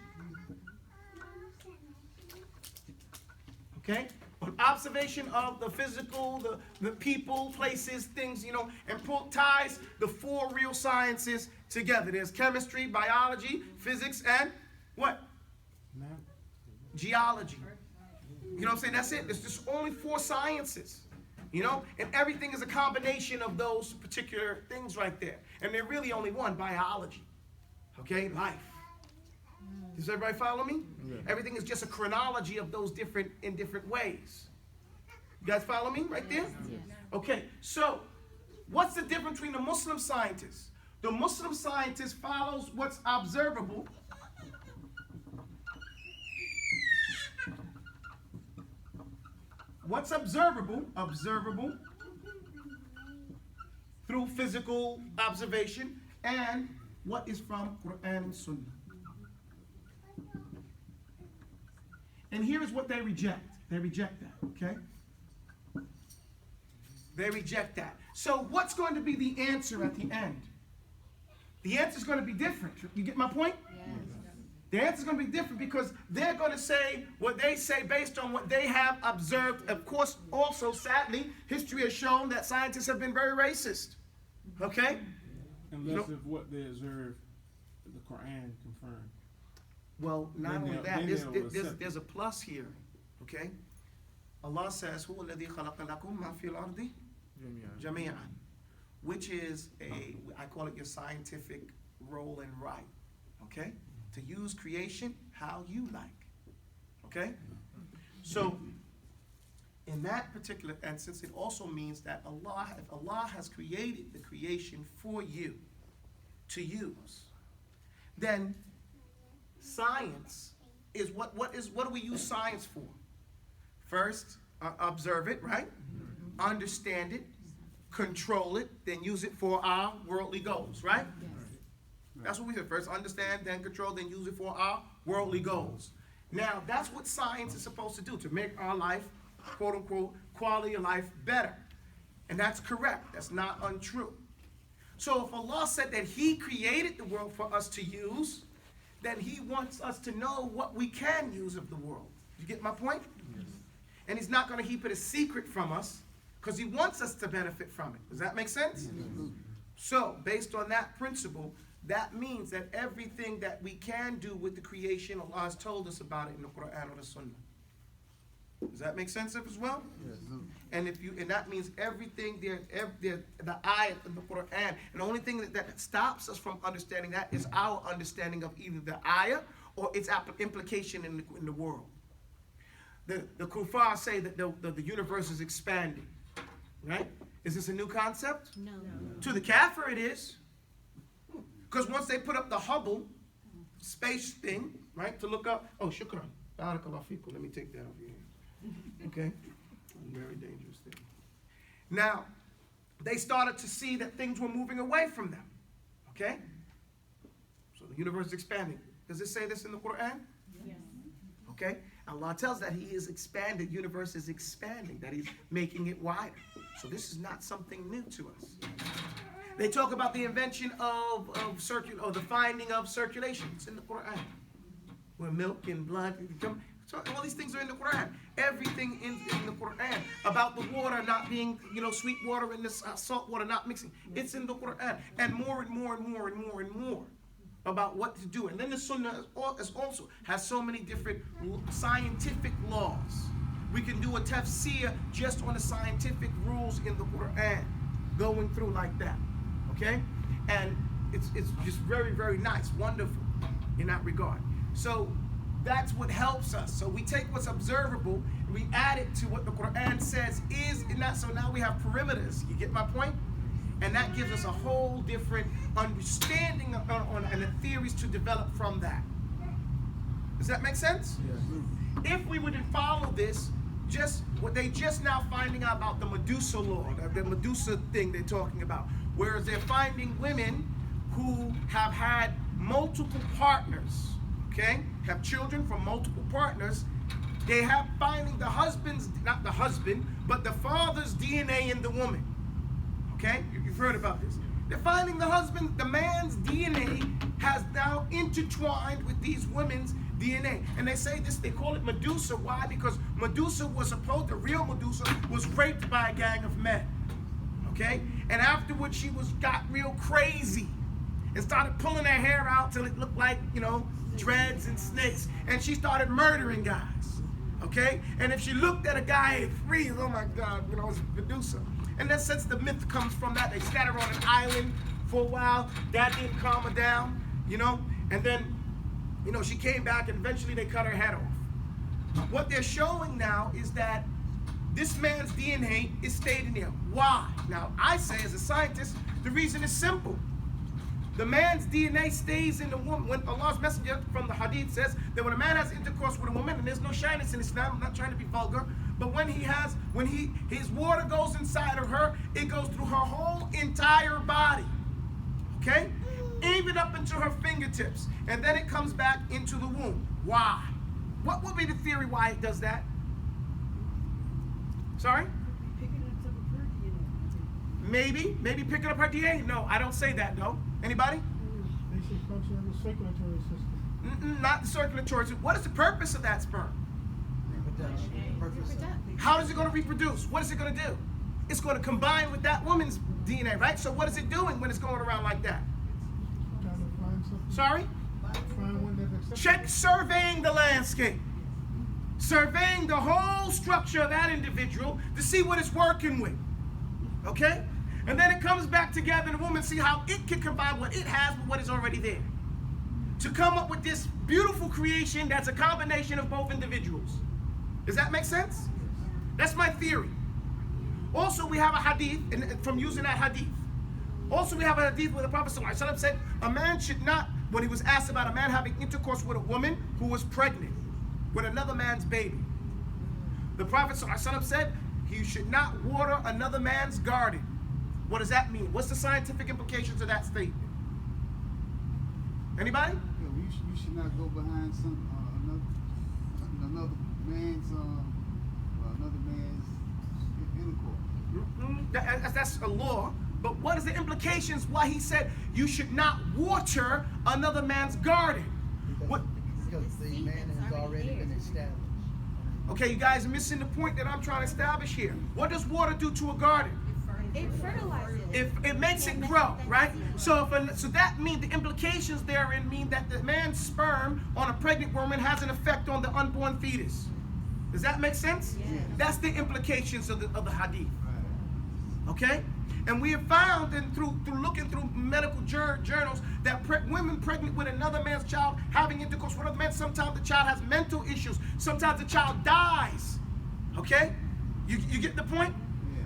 Okay? On observation of the physical, the people, places, things, and ties the four real sciences together. There's chemistry, biology, physics, and what? Geology. You know what I'm saying? That's it. There's just only four sciences. And everything is a combination of those particular things right there. And they're really only one, biology. Okay? Life. Does everybody follow me? Yeah. Everything is just a chronology of those in different ways. You guys follow me right there? Yes. Okay, so what's the difference between the Muslim scientist? The Muslim scientist follows what's observable. What's observable through physical observation, and what is from Quran and Sunnah. And here's what they reject. They reject that, okay? They reject that. So what's going to be the answer at the end? The answer is going to be different. You get my point? Yes. The answer is going to be different because they're going to say what they say based on what they have observed. Of course, also, sadly, history has shown that scientists have been very racist. Okay? Unless if what they observe, the Quran confirmed. Well, not Then only they'll- that, then they'll accept there's a plus here. Okay? Allah says, هُوَ الَّذِي خَلَقَ لَكُم مَا فِي الْأَرْضِ جَمِيعًا, which is I call it your scientific roll and right. Okay? To use creation how you like. Okay? So, in that particular instance, it also means that if Allah has created the creation for you to use, then science is what do we use science for? First, observe it, right? Understand it, control it, then use it for our worldly goals, right? That's what we said. First, understand, then control, then use it for our worldly goals. Now, that's what science is supposed to do, to make our life, quote unquote, quality of life better. And that's correct. That's not untrue. So if Allah said that He created the world for us to use, then He wants us to know what we can use of the world. You get my point? Yes. And He's not going to keep it a secret from us because He wants us to benefit from it. Does that make sense? Yes. So, based on that principle, that means that everything that we can do with the creation, Allah has told us about it in the Quran or the Sunnah. Does that make sense as well? Yes. And that means everything the ayat in the Quran, and the only thing that stops us from understanding that is our understanding of either the ayah or its implication in the world. The kuffar say that the universe is expanding, right? Is this a new concept? No. To the kafir it is. Because once they put up the Hubble space thing, right, to look up, oh, shukran, barakallahu feekum, let me take that off your hand. Okay? Very dangerous thing. Now, they started to see that things were moving away from them. Okay? So the universe is expanding. Does it say this in the Quran? Yes. Okay? Allah tells that He is expanded, universe is expanding, that He's making it wider. So this is not something new to us. They talk about the invention of the finding of circulation. It's in the Quran. Where milk and blood come. So all these things are in the Quran. Everything in the Quran about the water not being, sweet water and this salt water not mixing. It's in the Quran, and more and more and more and more and more about what to do. And then the Sunnah also has so many different scientific laws. We can do a tafseer just on the scientific rules in the Quran, going through like that. Okay, and it's just very, very nice, wonderful in that regard. So that's what helps us. So we take what's observable and we add it to what the Quran says is in that. So now we have perimeters. You get my point? And that gives us a whole different understanding and the theories to develop from that. Does that make sense? Yes. If we would follow this, just what they just now finding out about the Medusa law, the Medusa thing they're talking about, whereas they're finding women who have had multiple partners, okay, have children from multiple partners. They have finding the husband's, not the husband, but the father's DNA in the woman. Okay, you've heard about this. They're finding the man's DNA has now intertwined with these women's DNA. And they say this, they call it Medusa. Why? Because Medusa was supposed, the real Medusa was raped by a gang of men. Okay? And afterwards she got real crazy and started pulling her hair out till it looked like, dreads and snakes. And she started murdering guys. Okay? And if she looked at a guy and freeze, oh my God, it's Medusa. And then since the myth comes from that, they scatter on an island for a while. That didn't calm her down, And then, she came back and eventually they cut her head off. What they're showing now is that this man's DNA is stayed in there. Why? Now, I say as a scientist, the reason is simple. The man's DNA stays in the woman. When Allah's messenger from the hadith says that when a man has intercourse with a woman, and there's no shyness in Islam, I'm not trying to be vulgar, but when his water goes inside of her, it goes through her whole entire body. Okay? Even up into her fingertips. And then it comes back into the womb. Why? What would be the theory why it does that? Sorry? Picking up some of her DNA. Maybe picking up her DNA. No, I don't say that, no. Anybody? Basic function of the circulatory system. Not the circulatory system. What is the purpose of that sperm? How is it going to reproduce? What is it going to do? It's going to combine with that woman's DNA, right? So what is it doing when it's going around like that? Trying to find something. Sorry? Find one that's acceptable. Check surveying the landscape. Surveying the whole structure of that individual to see what it's working with. Okay? And then it comes back together and the woman see how it can combine what it has with what is already there. To come up with this beautiful creation that's a combination of both individuals. Does that make sense? That's my theory. Also, we have a hadith, and from using that hadith. Also, we have a hadith where the Prophet ﷺ said, a man should not, when he was asked about a man having intercourse with a woman who was pregnant with another man's baby. The Prophet ﷺ said, he should not water another man's garden. What does that mean? What's the scientific implications of that statement? Anybody? Yeah, you should not go behind another man's intercourse. That's a law. But what is the implications why he said you should not water another man's garden? Because the man has already been established. Okay, you guys are missing the point that I'm trying to establish here. What does water do to a garden? It fertilizes it. It makes it grow, right? So that means the implications therein mean that the man's sperm on a pregnant woman has an effect on the unborn fetus. Does that make sense? Yes. That's the implications of the hadith. Okay? And we have found, and through looking through medical journals, that women pregnant with another man's child, having intercourse with another man, sometimes the child has mental issues. Sometimes the child dies. Okay? You get the point?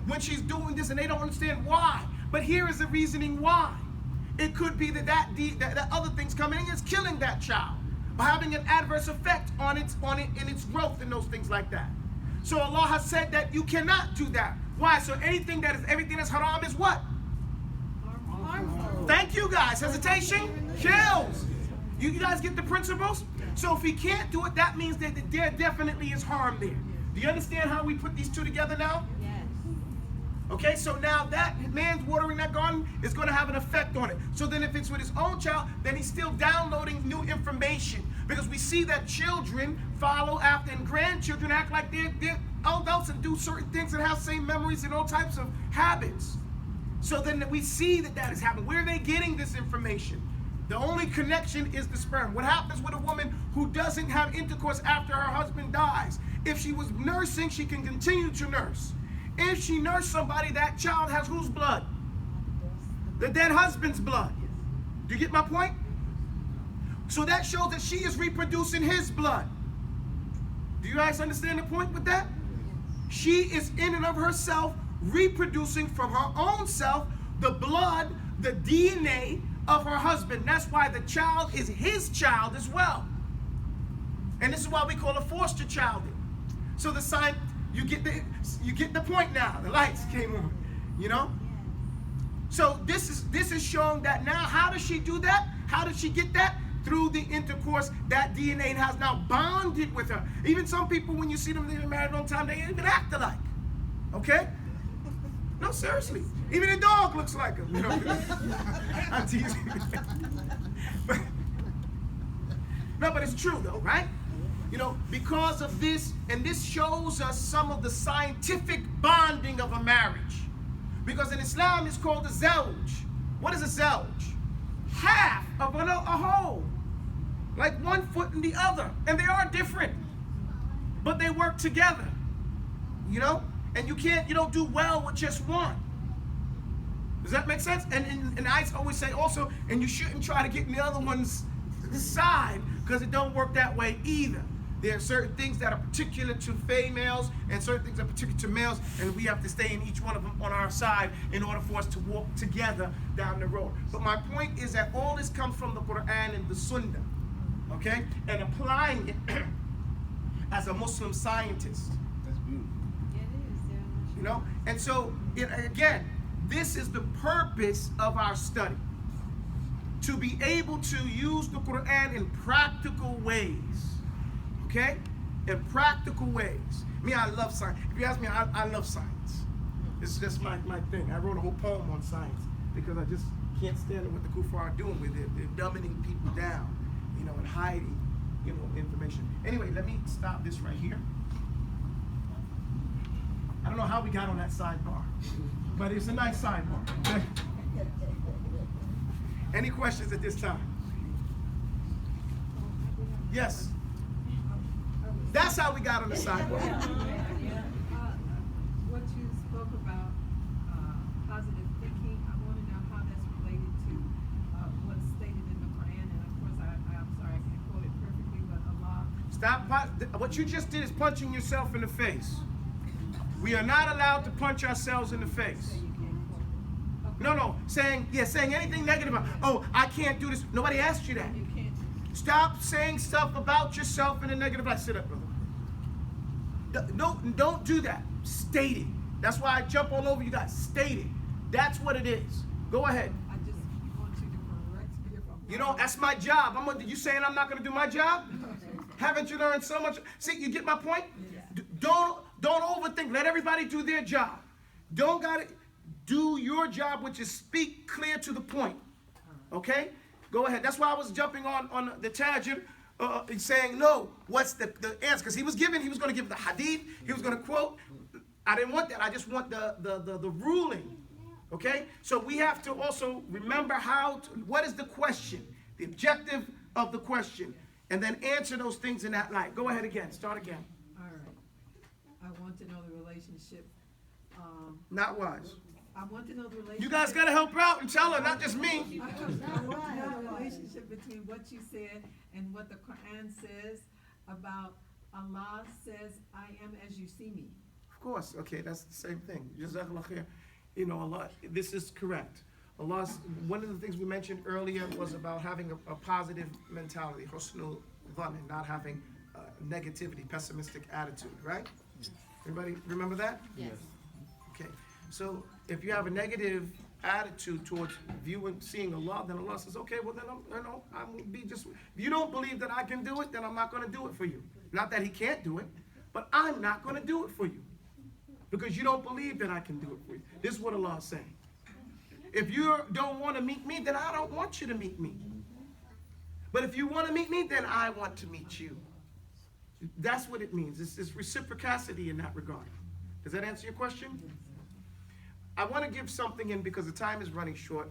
When she's doing this and they don't understand why. But here is the reasoning why. It could be that other things coming in is killing that child, or having an adverse effect on it in its growth and those things like that. So Allah has said that you cannot do that. Why? So everything that's haram is what? Harmful. Thank you guys. Hesitation kills. You guys get the principles? So if he can't do it, that means that there definitely is harm there. Do you understand how we put these two together now? Yes. Okay, so now that man's watering that garden is going to have an effect on it. So then if it's with his own child, then he's still downloading new information. Because we see that children follow after, and grandchildren act like they're adults and do certain things and have same memories and all types of habits. So then we see that is happening. Where are they getting this information? The only connection is the sperm. What happens with a woman who doesn't have intercourse after her husband dies? If she was nursing, she can continue to nurse. If she nursed somebody, that child has whose blood? The dead husband's blood. Do you get my point? So that shows that she is reproducing his blood. Do you guys understand the point with that? She is in and of herself reproducing from her own self the blood, the DNA of her husband. That's why the child is his child as well. And this is why we call a foster child. So the sign, you get the point now. The lights came on, you know? So this is showing that now. How does she do that? How did she get that? Through the intercourse. That DNA has now bonded with her. Even some people, when you see them, they've been married a long time, they even act alike. Okay? No, seriously. Even a dog looks like him. You know? I'm teasing. No, but it's true though, right? You know, because of this, and this shows us some of the scientific bonding of a marriage. Because in Islam, it's called a zawj. What is a zawj? Half of a whole. Like one foot in the other. And they are different. But they work together. You know? And you don't do well with just one. Does that make sense? And I always say also, and you shouldn't try to get in the other one's side, because it don't work that way either. There are certain things that are particular to females and certain things that are particular to males, and we have to stay in each one of them on our side in order for us to walk together down the road. But my point is that all this comes from the Quran and the Sunnah, okay? And applying it as a Muslim scientist. That's beautiful. You know? And so, again, this is the purpose of our study. To be able to use the Quran in practical ways. Okay? In practical ways. Me, I love science. If you ask me, I love science. It's just my thing. I wrote a whole poem on science because I just can't stand it what the kuffar are doing with it. They're dumbing people down, you know, and hiding, you know, information. Anyway, let me stop this right here. I don't know how we got on that sidebar, but it's a nice sidebar. Okay? Any questions at this time? Yes. That's how we got on the sidebar. What you spoke about, positive thinking, I want to know how that's related to what's stated in the Quran. And of course, I'm sorry, I can't quote it perfectly, but Allah. Stop. What you just did is punching yourself in the face. We are not allowed to punch ourselves in the face. No, saying anything negative about, oh, I can't do this. Nobody asked you that. You can't. Stop saying stuff about yourself in a negative light. Sit up, brother. No, don't do that. State it. That's why I jump all over you guys. State it. That's what it is. Go ahead. I just want you to correct me if I'm wrong. You know, that's my job. You saying I'm not going to do my job? Haven't you learned so much? See, you get my point? Don't overthink. Let everybody do their job. Don't got it. Do your job, which is speak clear to the point. Okay? Go ahead. That's why I was jumping on the tangent, saying, no, what's the answer? Because he was going to give the hadith. He was going to quote. I didn't want that. I just want the ruling. Okay? So we have to also remember what is the question? The objective of the question. And then answer those things in that light. Go ahead again. Start again. All right. I want to know the relationship. Not wise. I want to know the relationship. You guys got to help her out and tell her, not just me. I want to know the relationship between what you said and what the Quran says about Allah says, I am as you see me. Of course. Okay, that's the same thing. Jazakallah khair. You know, Allah, this is correct. Allah's, one of the things we mentioned earlier was about having a positive mentality, husnul dhan, and not having negativity, pessimistic attitude, right? Everybody remember that? Yes. Okay. So if you have a negative attitude towards seeing Allah, then Allah says, okay, well then I'm gonna be just. If you don't believe that I can do it, then I'm not going to do it for you. Not that He can't do it, but I'm not going to do it for you because you don't believe that I can do it for you. This is what Allah is saying. If you don't want to meet me, then I don't want you to meet me. But if you want to meet me, then I want to meet you. That's what it means. It's reciprocity in that regard. Does that answer your question? I want to give something in because the time is running short.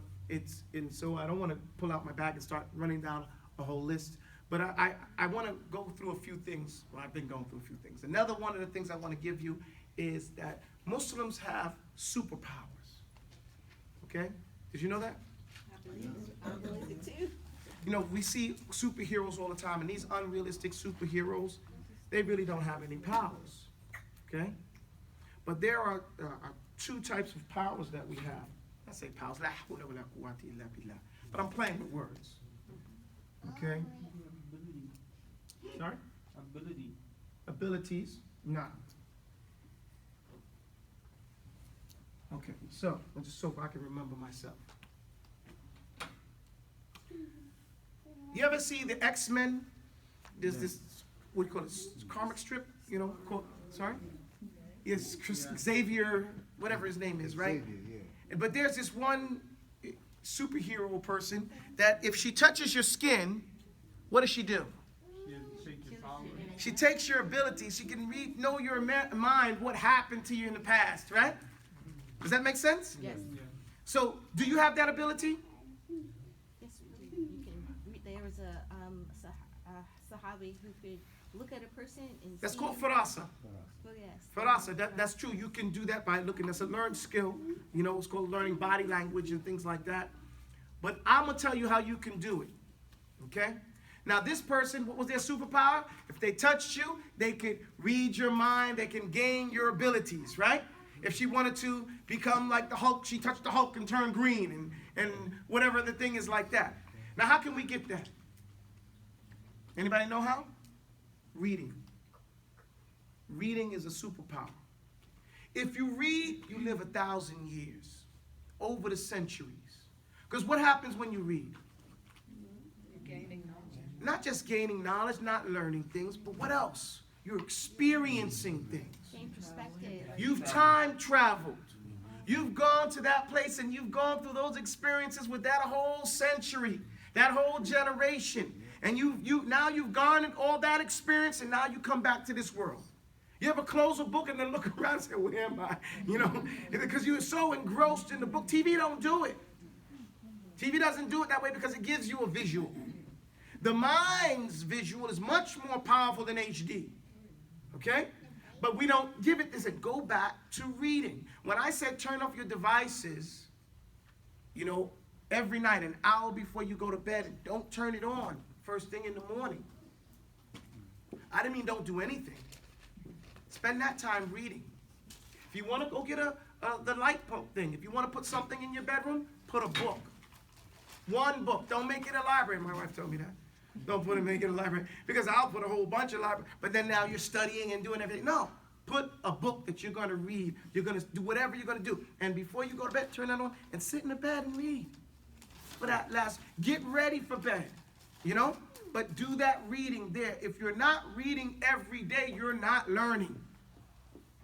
So I don't want to pull out my bag and start running down a whole list. But I want to go through a few things. Well, I've been going through a few things. Another one of the things I want to give you is that Muslims have superpowers. Okay? Did you know that? I believe it too. You know, we see superheroes all the time, and these unrealistic superheroes, they really don't have any powers. Okay? But there are two types of powers that we have. I say powers, but I'm playing with words. Okay? Sorry? Abilities? No. Okay, so I can remember myself. You ever see the X-Men? There's this, what do you call it, comic strip, you know, sorry? Yes, Xavier, whatever his name is, right? Xavier, yeah. But there's this one superhero person that if she touches your skin, what does she do? She takes your abilities. She can know your mind, what happened to you in the past, right? Does that make sense? Yes. So, do you have that ability? Yes, you can read. There was a Sahabi who could look at a person and That's see. called farasa. Oh, yes. Farasa, that's true. You can do that by looking. That's a learned skill. You know, it's called learning body language and things like that. But I'm going to tell you how you can do it. Okay? Now, this person, what was their superpower? If they touched you, they could read your mind. They can gain your abilities, right? If she wanted to become like the Hulk, she touched the Hulk and turned green and whatever the thing is like that. Now, how can we get that? Anybody know how? Reading. Reading is a superpower. If you read, you live 1,000 years, over the centuries. Because what happens when you read? Gaining knowledge. Not just gaining knowledge, not learning things, but what else? You're experiencing things. Gain perspective. You've time traveled. You've gone to that place and you've gone through those experiences with that whole century, that whole generation. And now you've garnered all that experience and now you come back to this world. You ever close a book and then look around and say, where am I? You know, because you're so engrossed in the book. TV don't do it. TV doesn't do it that way because it gives you a visual. The mind's visual is much more powerful than HD. Okay? But we don't give it this. Go back to reading. When I said turn off your devices, you know, every night, an hour before you go to bed, and don't turn it on first thing in the morning. I didn't mean don't do anything. Spend that time reading. If you want to go get the light bulb thing, if you want to put something in your bedroom, put a book. One book. Don't make it a library. My wife told me that. Don't make it a library. Because I'll put a whole bunch of library. But then now you're studying and doing everything. No. Put a book that you're going to read. You're going to do whatever you're going to do. And before you go to bed, turn that on and sit in the bed and read. For that last, get ready for bed. You know? But do that reading there. If you're not reading every day, you're not learning.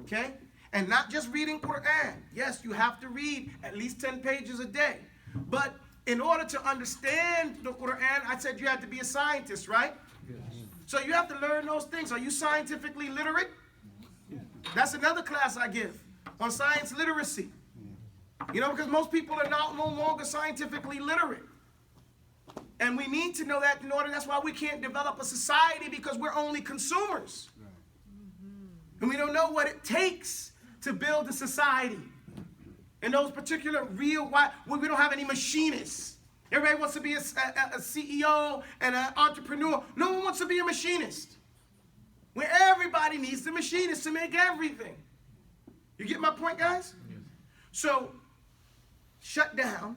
Okay? And not just reading Quran. Yes, you have to read at least 10 pages a day. But in order to understand the Quran, I said you have to be a scientist, right? Yes. So you have to learn those things. Are you scientifically literate? That's another class I give on science literacy. You know, because most people are no longer scientifically literate. And we need to know that in order. That's why we can't develop a society because we're only consumers. And we don't know what it takes to build a society. And those particular we don't have any machinists. Everybody wants to be a CEO and an entrepreneur. No one wants to be a machinist. Where everybody needs the machinist to make everything. You get my point, guys? Yes. So, shut down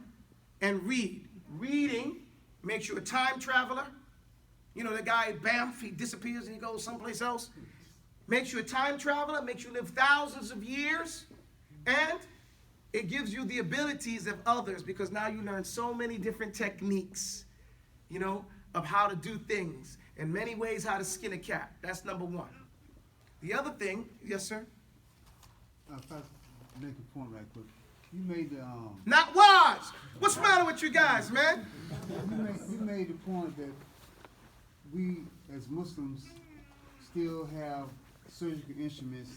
and read. Reading makes you a time traveler. You know, the guy, bam, he disappears and he goes someplace else. Makes you a time traveler, makes you live thousands of years. And it gives you the abilities of others because now you learn so many different techniques, you know, of how to do things. In many ways, how to skin a cat. That's number one. The other thing, yes, sir? If I make a point right quick. You made the Not was. What's the matter with you guys, man? you made the point that we as Muslims still have surgical instruments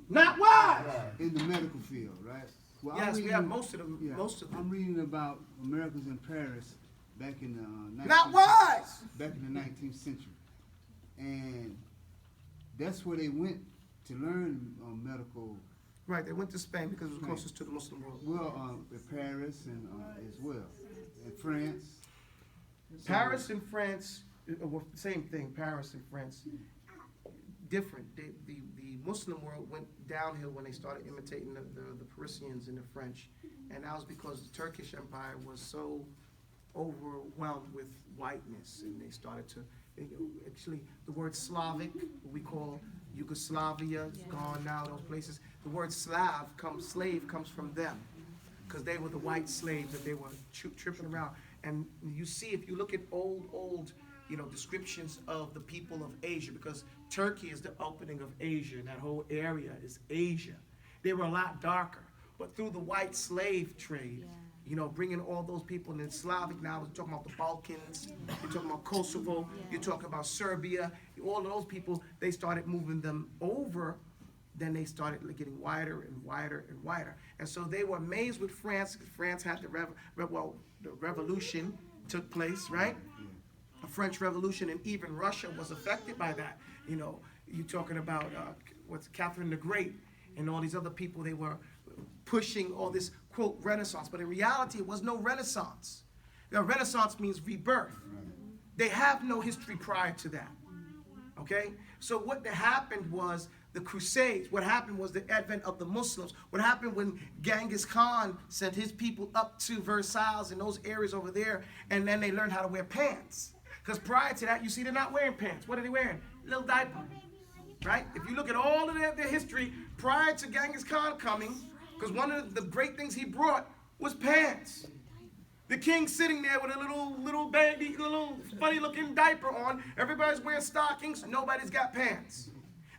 Not wise. in the medical field, right? Well, I'm Yes, we have reading- most of them. yeah, Most of I'm them. reading about Americans in Paris back in the 19th Not wise. back in the 19th century, and that's where they went to learn medical. Right, they went to Spain because it was Right. closest to the Muslim world. Well, Paris and as well, and France. Paris and France, well, same thing. Paris and France, different. The Muslim world went downhill when they started imitating the Parisians and the French, and that was because the Turkish Empire was so overwhelmed with whiteness, and they started to. Actually, the word Slavic, what we call Yugoslavia, is gone now. Those places. The word slave comes from them, because they were the white slaves that they were tripping around. And you see, if you look at old, descriptions of the people of Asia, because Turkey is the opening of Asia, and that whole area is Asia. They were a lot darker, but through the white slave trade, bringing all those people in Slavic, now we're talking about the Balkans, you're talking about Kosovo, you're talking about Serbia, all of those people, they started moving them over, then they started getting wider and wider and wider. And so they were amazed with France. France had the revolution took place, right? The French Revolution, and even Russia was affected by that. You're talking about what's Catherine the Great and all these other people. They were pushing all this, quote, Renaissance. But in reality, it was no Renaissance. Renaissance means rebirth. They have no history prior to that. Okay? So what happened was the Crusades. What happened was the advent of the Muslims. What happened when Genghis Khan sent his people up to Versailles and those areas over there, and then they learned how to wear pants. Because prior to that, you see, they're not wearing pants. What are they wearing? Little diaper. Right? If you look at all of their history prior to Genghis Khan coming, because one of the great things he brought was pants. The king sitting there with a little baby, little funny looking diaper on. Everybody's wearing stockings. Nobody's got pants.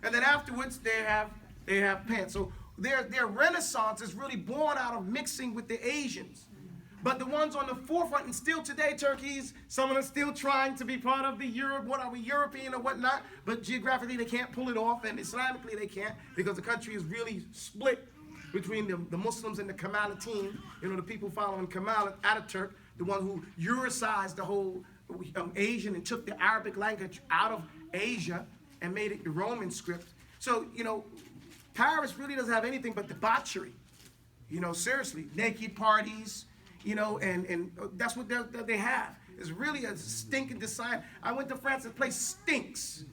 And then afterwards, they have pants. So their Renaissance is really born out of mixing with the Asians. But the ones on the forefront, and still today, Turkeys, some of them still trying to be part of the Europe, what are we, European or whatnot, but geographically they can't pull it off, and Islamically they can't, because the country is really split between the Muslims and the Kemalatin, the people following Kemal Ataturk, the one who Euricized the whole Asian and took the Arabic language out of Asia and made it the Roman script. So, Paris really doesn't have anything but debauchery. Seriously, naked parties, and that's what they have. It's really a stinking design. I went to France, the place stinks.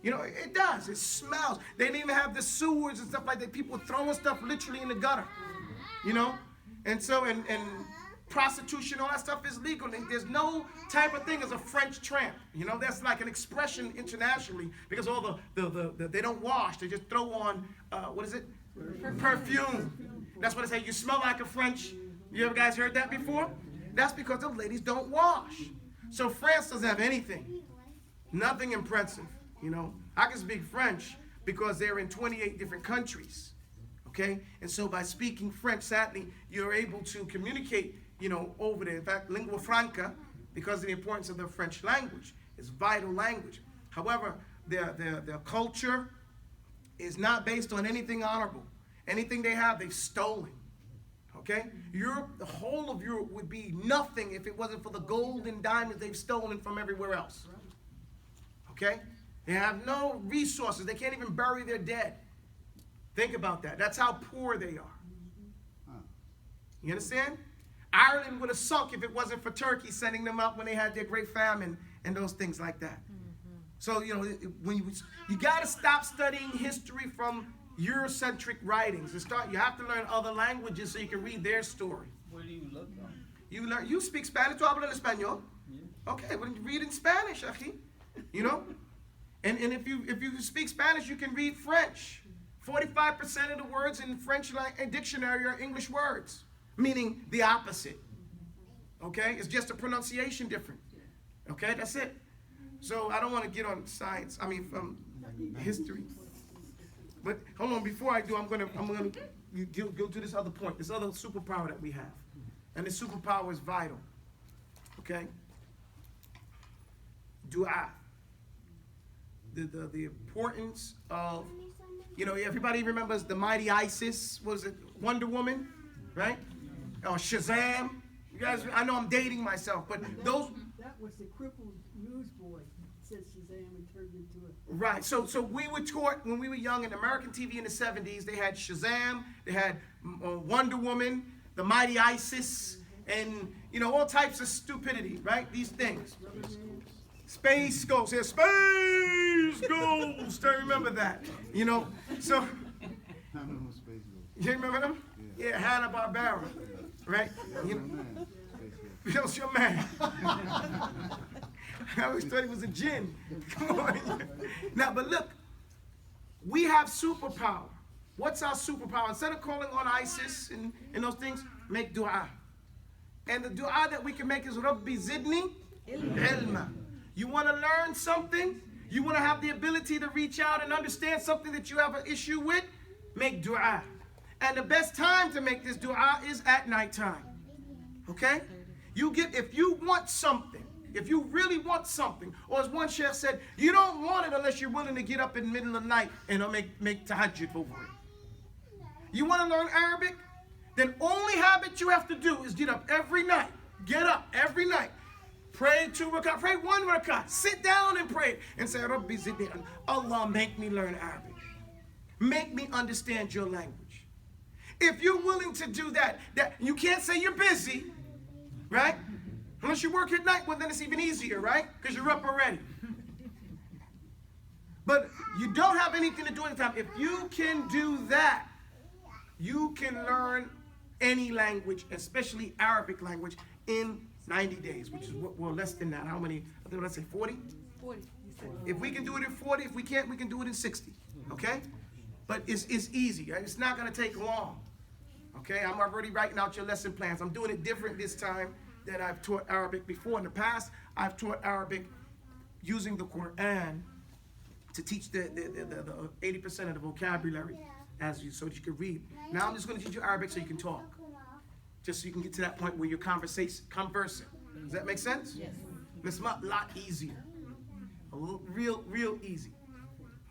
It does. It smells. They didn't even have the sewers and stuff like that. People throwing stuff literally in the gutter. And so, and prostitution, all that stuff is legal. And there's no type of thing as a French tramp. That's like an expression internationally, because all the they don't wash. They just throw on, what is it? Perfume. That's what they say. You smell like a French. You ever guys heard that before? That's because those ladies don't wash. So France doesn't have anything. Nothing impressive. I can speak French because they're in 28 different countries. Okay? And so by speaking French, sadly, you're able to communicate, over there. In fact, lingua franca, because of the importance of the French language, is vital language. However, their culture is not based on anything honorable. Anything they have, they've stolen. Okay? Europe, the whole of Europe would be nothing if it wasn't for the gold and diamonds they've stolen from everywhere else. Okay? They have no resources. They can't even bury their dead. Think about that. That's how poor they are. You understand? Ireland would have sunk if it wasn't for Turkey sending them out when they had their great famine and those things like that. So, when you got to stop studying history from Eurocentric writings. You have to learn other languages so you can read their story. Where do you look on? You speak Spanish. ¿Tú hablas español? Yeah. Okay, well, read in Spanish, akhi. And if you speak Spanish, you can read French. 45% of the words in French dictionary are English words, meaning the opposite. Okay, it's just a pronunciation different. Okay, that's it. So I don't want to get on science. From history. But hold on, before I do, I'm gonna go to this other point, this other superpower that we have, and this superpower is vital. Okay? Dua. the importance of, everybody remembers the mighty Isis, was it Wonder Woman, right? Or Shazam. You guys, I know I'm dating myself, but those. That was the crippled newsboy. Said Shazam and turned into a. Right. So we were taught when we were young in American TV in the 70s. They had Shazam, they had Wonder Woman, the mighty Isis, and all types of stupidity. Right. These things. Space Ghost. Yeah, Space Ghost. I remember that. So. I remember Space Ghost. You remember them? Yeah, Hanna-Barbera. Right. That was your man. I always thought he was a jinn. Come on. Now, but look, we have superpower. What's our superpower? Instead of calling on ISIS and those things, make dua. And the dua that we can make is Rabbi Zidni Ilma. You want to learn something? You want to have the ability to reach out and understand something that you have an issue with? Make dua. And the best time to make this dua is at nighttime. Okay? If you want something, if you really want something, or as one sheikh said, you don't want it unless you're willing to get up in the middle of the night and make tahajjud over it. You want to learn Arabic? Then only habit you have to do is get up every night. Get up every night. Pray 2 rak'ah, pray 1 rak'ah. Sit down and pray and say, Rabbi Zidni, Allah, make me learn Arabic. Make me understand your language. If you're willing to do that you can't say you're busy, right? Unless you work at night, well, then it's even easier, right? Because you're up already. But you don't have anything to do in time. If you can do that, you can learn any language, especially Arabic language, in 90 days, which is less than that. How many? I think let's say 40? 40. If we can do it in 40, if we can't, we can do it in 60. Okay? But it's easy. Right? It's not going to take long. Okay? I'm already writing out your lesson plans. I'm doing it different this time than I've taught Arabic before. In the past, I've taught Arabic using the Quran to teach the 80% of the vocabulary so that you can read. Now I'm just going to teach you Arabic so you can talk. Just so you can get to that point where you're conversing. Does that make sense? Yes. It's a lot easier. Real easy.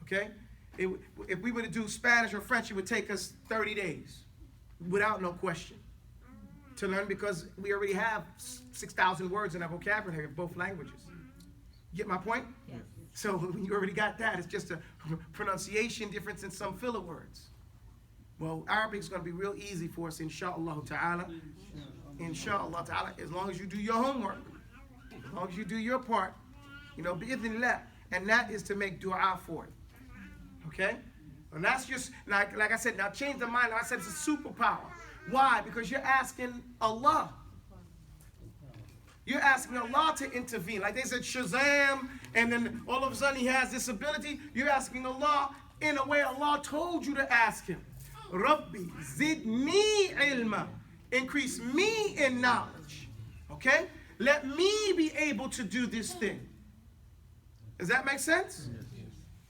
Okay? If we were to do Spanish or French, it would take us 30 days without no question to learn, because we already have 6,000 words in our vocabulary of both languages. You get my point? Yes. So when you already got that, it's just a pronunciation difference in some filler words. Well, Arabic is going to be real easy for us, inshallah ta'ala. Inshallah ta'ala, as long as you do your homework, as long as you do your part, bi'idhnillah. And that is to make dua for it. Okay? And that's just, like I said, now change the mind. Like I said, it's a superpower. Why? Because you're asking Allah. You're asking Allah to intervene. Like they said, Shazam, and then all of a sudden he has this ability. You're asking Allah in a way Allah told you to ask him. Rabbi, zidni ilma. Increase me in knowledge. Okay? Let me be able to do this thing. Does that make sense?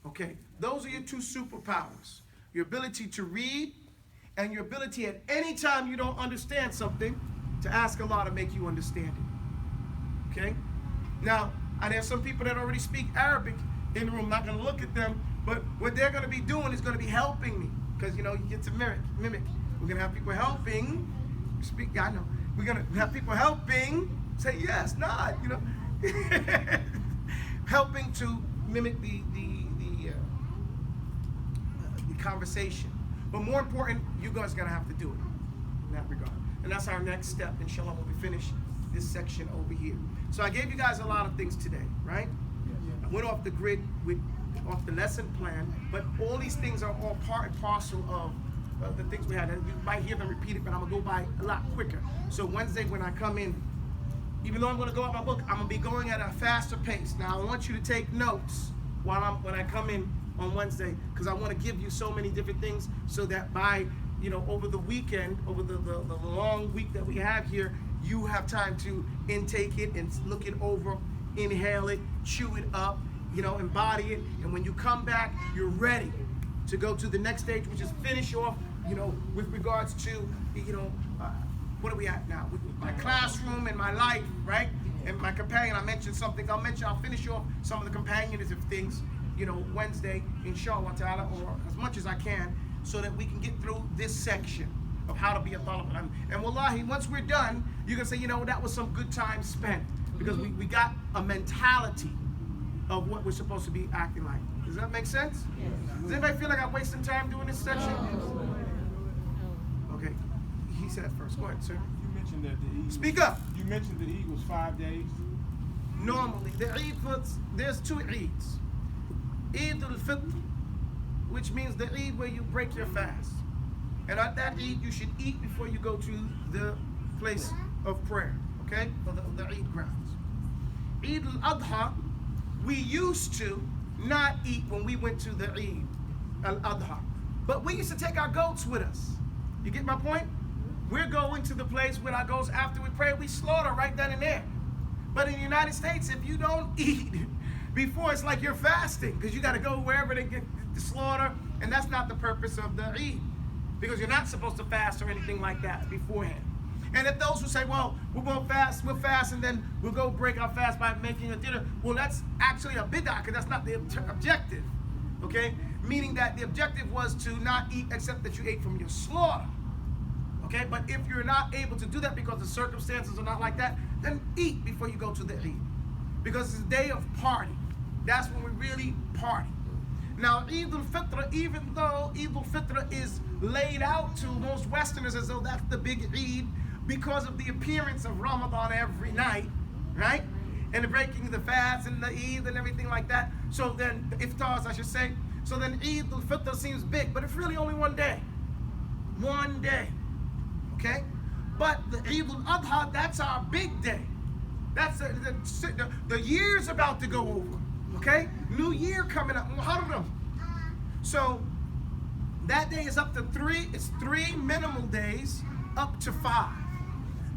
Okay. Those are your 2 superpowers. Your ability to read, and your ability at any time you don't understand something to ask Allah to make you understand it. Okay? Now, and there's some people that already speak Arabic in the room. I'm not going to look at them, but what they're going to be doing is going to be helping me. Because, you get to mimic. We're going to have people helping speak. I know. We're going to have people helping say yes, nod, helping to mimic the conversation. But more important, you guys are going to have to do it in that regard. And that's our next step, inshallah, when we finish this section over here. So I gave you guys a lot of things today, right? I went off the grid off the lesson plan, but all these things are all part and parcel of the things we had. And you might hear them repeated, but I'm going to go by a lot quicker. So Wednesday when I come in, even though I'm going to go out my book, I'm going to be going at a faster pace. Now I want you to take notes when I come in on Wednesday, because I want to give you so many different things so that by, over the weekend, over the long week that we have here, you have time to intake it and look it over, inhale it, chew it up, embody it. And when you come back, you're ready to go to the next stage, which is finish off, with regards to, what are we at now? With my classroom and my life, right? And my companion, I'll finish off some of the companions of things Wednesday, inshallah ta'ala, or as much as I can, so that we can get through this section of how to be a talib al-ilm. And wallahi, once we're done, you can say, that was some good time spent, because we got a mentality of what we're supposed to be acting like. Does that make sense? Yes. Does anybody feel like I'm wasting time doing this section? Okay, he said first. Go ahead, sir. You mentioned that the Eid. Speak up. You mentioned the Eid was 5 days. Normally, the Eid, there's two Eids. Eid al-Fitr, which means the Eid where you break your fast. And at that Eid, you should eat before you go to the place of prayer, okay? Or the Eid grounds. Eid al-Adha, we used to not eat when we went to the Eid al-Adha. But we used to take our goats with us. You get my point? We're going to the place with our goats after we pray. We slaughter right then and there. But in the United States, if you don't eat before, it's like you're fasting, because you got to go wherever they get the slaughter, and that's not the purpose of the Eid, because you're not supposed to fast or anything like that beforehand. And if those who say, well, we're going to fast, we'll fast, and then we'll go break our fast by making a dinner, well, that's actually a bid'ah, because that's not the objective, okay? Meaning that the objective was to not eat except that you ate from your slaughter. Okay, but if you're not able to do that because the circumstances are not like that, then eat before you go to the Eid. Because it's a day of party. That's when we really party. Now, Eid al-Fitr, even though Eid al-Fitr is laid out to most Westerners as though that's the big Eid, because of the appearance of Ramadan every night, right? And the breaking of the fast and the Eid and everything like that. So then, the iftars, I should say. So then Eid al-Fitr seems big, but it's really only one day. One day. Okay? But the Eid al-Adha, that's our big day. That's the year's about to go over. Okay? New year coming up. Muharram. So that day is up to 3. It's 3 minimal days up to 5.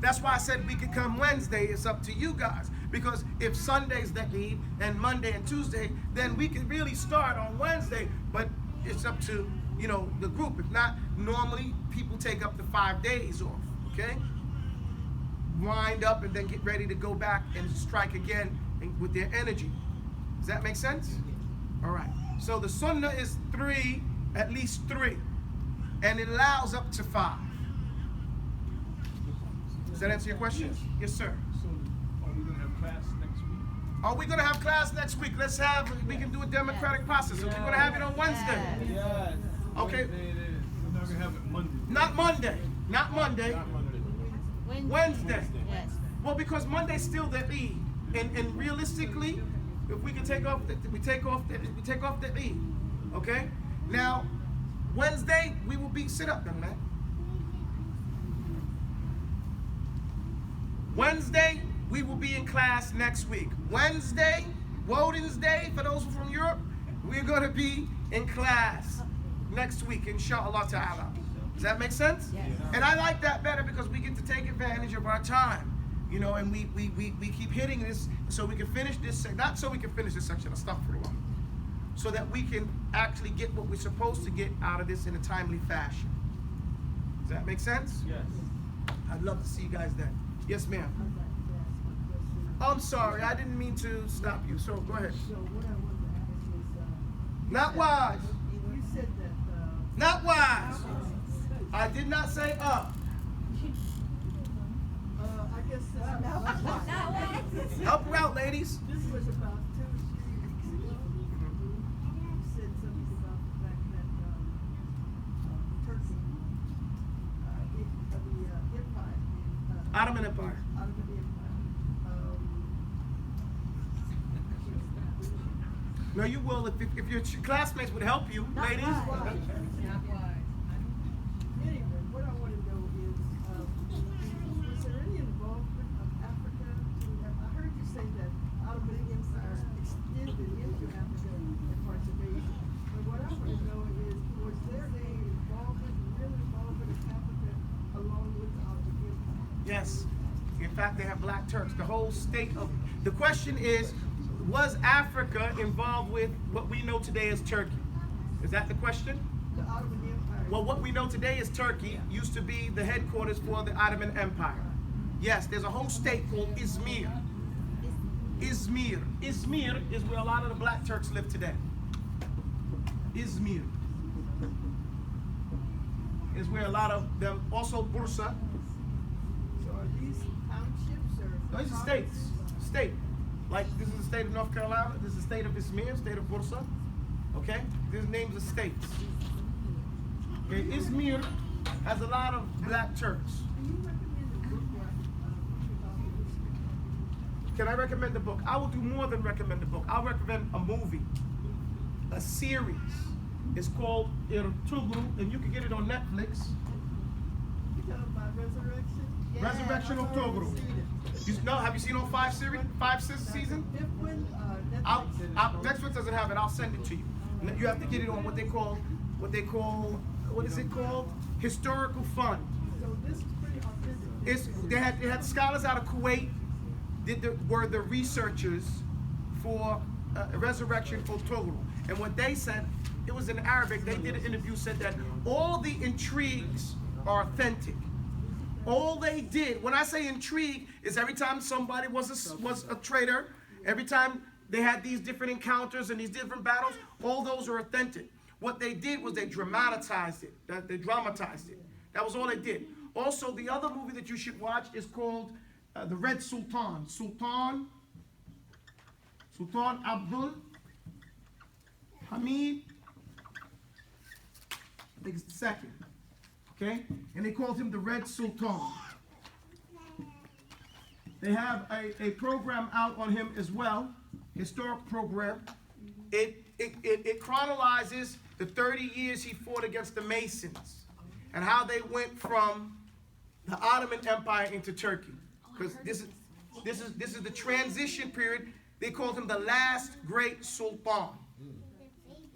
That's why I said we could come Wednesday. It's up to you guys. Because if Sunday's the Eid and Monday and Tuesday, then we can really start on Wednesday. But it's up to the group. If not, normally people take up to 5 days off, okay? Wind up and then get ready to go back and strike again with their energy. Does that make sense? All right. So the sunnah is 3, at least 3. And it allows up to 5. Does that answer your question? Yes, sir. So, are we going to have class next week? Are we going to have class next week? We can do a democratic process. So we're going to have it on Wednesday. Yes. Okay. Wednesday it is. We're not going to have it Monday. Not Monday. Not Monday. Not Monday. Wednesday. Yes. Well, because Monday's still the Eid, and realistically, if we can take off, we take off the Eid. Okay. Now, Wednesday we will be sit up, then, man. Wednesday we will be in class next week. Wednesday, Woden's Day, for those from Europe, we're going to be in class next week, inshallah ta'ala. Does that make sense? Yes. And I like that better because we get to take advantage of our time, and we keep hitting this so we can finish this, not so we can finish this section, astaghfirullah, so that we can actually get what we're supposed to get out of this in a timely fashion. Does that make sense? Yes. I'd love to see you guys then. Yes, ma'am. I'd like to ask one question. Oh, I'm sorry, I didn't mean to stop you, so go ahead. So what I wanted to ask is, Not wise. you said that, Not wise. I did not say up. I guess, Help her out, ladies. this was about 2 weeks ago. You said something about the fact that, Turkey, the empire, Ottoman Empire. Ottoman Empire, No, you will if your classmates would help you, ladies. Anyway, what I want to know is, was there any involvement of Africa I heard you say that Ottoman Empire extended into Africa and parts of Asia. But what I want to know is, was there a real involvement of Africa along with the Ottoman Empire? Yes. In fact, they have black Turks. The whole state of the question is, was Africa involved with what we know today as Turkey? Is that the question? The Ottoman Empire. Well, what we know today as Turkey used to be the headquarters for the Ottoman Empire. Yes, there's a whole state called Izmir. Izmir is where a lot of the black Turks live today. Izmir is where a lot of them, also Bursa. So are these townships or? No, these are states. State. Like this is the state of North Carolina, this is the state of Izmir, state of Bursa. Okay? These names are states. Okay, Izmir has a lot of black Turks. Can you recommend a book about history? Can I recommend a book? I will do more than recommend a book. I'll recommend a movie, a series. It's called Ertugrul, and you can get it on Netflix. You talking about Resurrection? Resurrection of Togru. Have you seen all five seasons? Fifth one, Netflix doesn't have it. I'll send it to you. You have to get it on what is it called? Historical fund. So this is pretty authentic. They had scholars out of Kuwait were the researchers for Resurrection for Togru. And what they said, it was in Arabic. They did an interview, said that all the intrigues are authentic. All they did, when I say intrigue, is every time somebody was a traitor, every time they had these different encounters and these different battles, all those are authentic. What they did was they dramatized it. They dramatized it. That was all they did. Also, the other movie that you should watch is called The Red Sultan. Sultan Abdul Hamid, I think it's the second. Okay? And they called him the Red Sultan. They have a program out on him as well, historic program. It chronologizes the 30 years he fought against the Masons and how they went from the Ottoman Empire into Turkey. Because this is the transition period. They called him the last great sultan.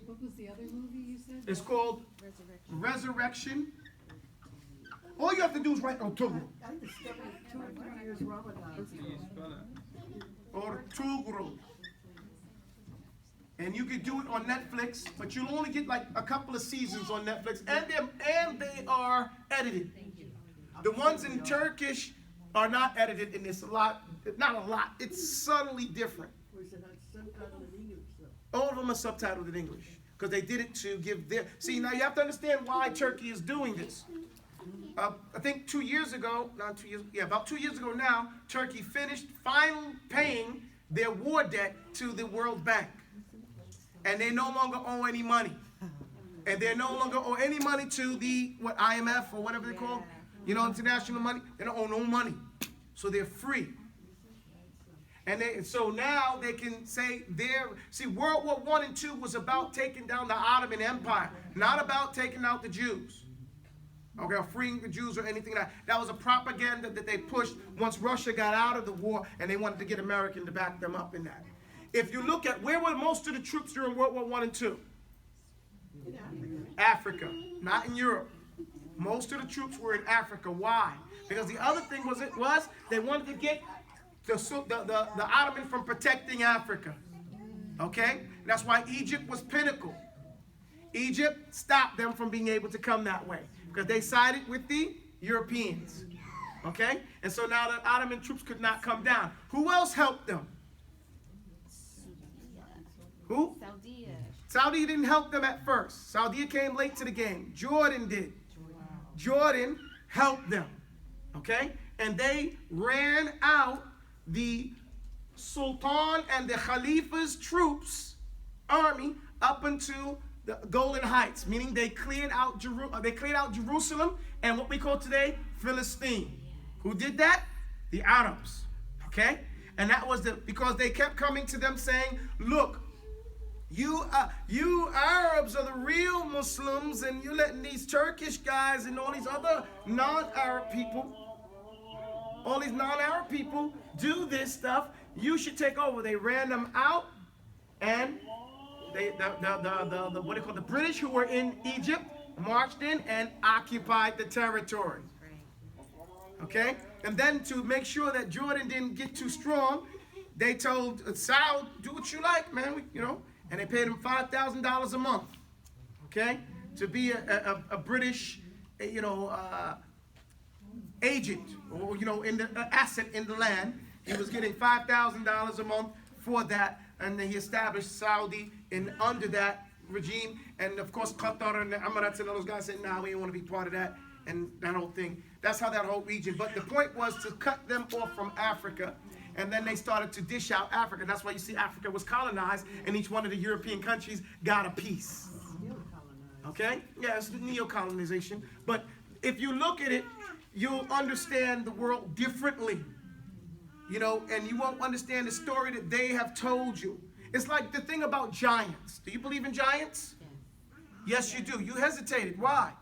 What was the other movie you said? It's called Resurrection. All you have to do is write Ertugrul. I discovered 2 or 3 years Ramadan. Or Ertugrul. And you could do it on Netflix, but you'll only get like a couple of seasons on Netflix, and they are edited. The ones in Turkish are not edited, and it's not a lot. It's subtly different. Or is it subtitled in English though? All of them are subtitled in English because they did it to give their. See, now you have to understand why Turkey is doing this. I think 2 years ago, about 2 years ago now, Turkey finished finally paying their war debt to the World Bank. And they no longer owe any money. And they no longer owe any money to the IMF or whatever they call, international money. They don't owe no money. So they're free. And so now they can say World War I and II was about taking down the Ottoman Empire, not about taking out the Jews. Okay, or freeing the Jews or anything like that. That was a propaganda that they pushed once Russia got out of the war, and they wanted to get America to back them up in that. If you look at where were most of the troops during World War I and II? Africa, not in Europe. Most of the troops were in Africa. Why? Because the other thing was they wanted to get the Ottoman from protecting Africa. Okay? That's why Egypt was pinnacle. Egypt stopped them from being able to come that way because they sided with the Europeans. Okay? And so now the Ottoman troops could not come down. Who else helped them? Who? Saudi didn't help them at first. Saudi came late to the game. Jordan did. Jordan helped them. Okay? And they ran out the Sultan and the Khalifa's troops, army, up into the Golden Heights, meaning they cleared out Jerusalem and what we call today Philistine. Who did that? The Arabs. Okay? And that was because they kept coming to them saying, look, you Arabs are the real Muslims, and you're letting these Turkish guys and all these other non-Arab people do this stuff. You should take over. They ran them out, and the British who were in Egypt marched in and occupied the territory. Okay? And then to make sure that Jordan didn't get too strong, they told Saud, do what you like, man, and they paid him $5,000 a month, okay, to be a British, agent or in the asset in the land. He was getting $5,000 a month for that, and then he established Saudi under that regime, and of course Qatar and the Emirates and all those guys said, nah, we didn't want to be part of that, and that whole thing. That's how that whole region. But the point was to cut them off from Africa, and then they started to dish out Africa. That's why you see Africa was colonized, and each one of the European countries got a piece. Okay? Yeah, it's neo-colonization. But if you look at it, you'll understand the world differently. You know, and you won't understand the story that they have told you. It's like the thing about giants. Do you believe in giants? Yes, you do. You hesitated. Why?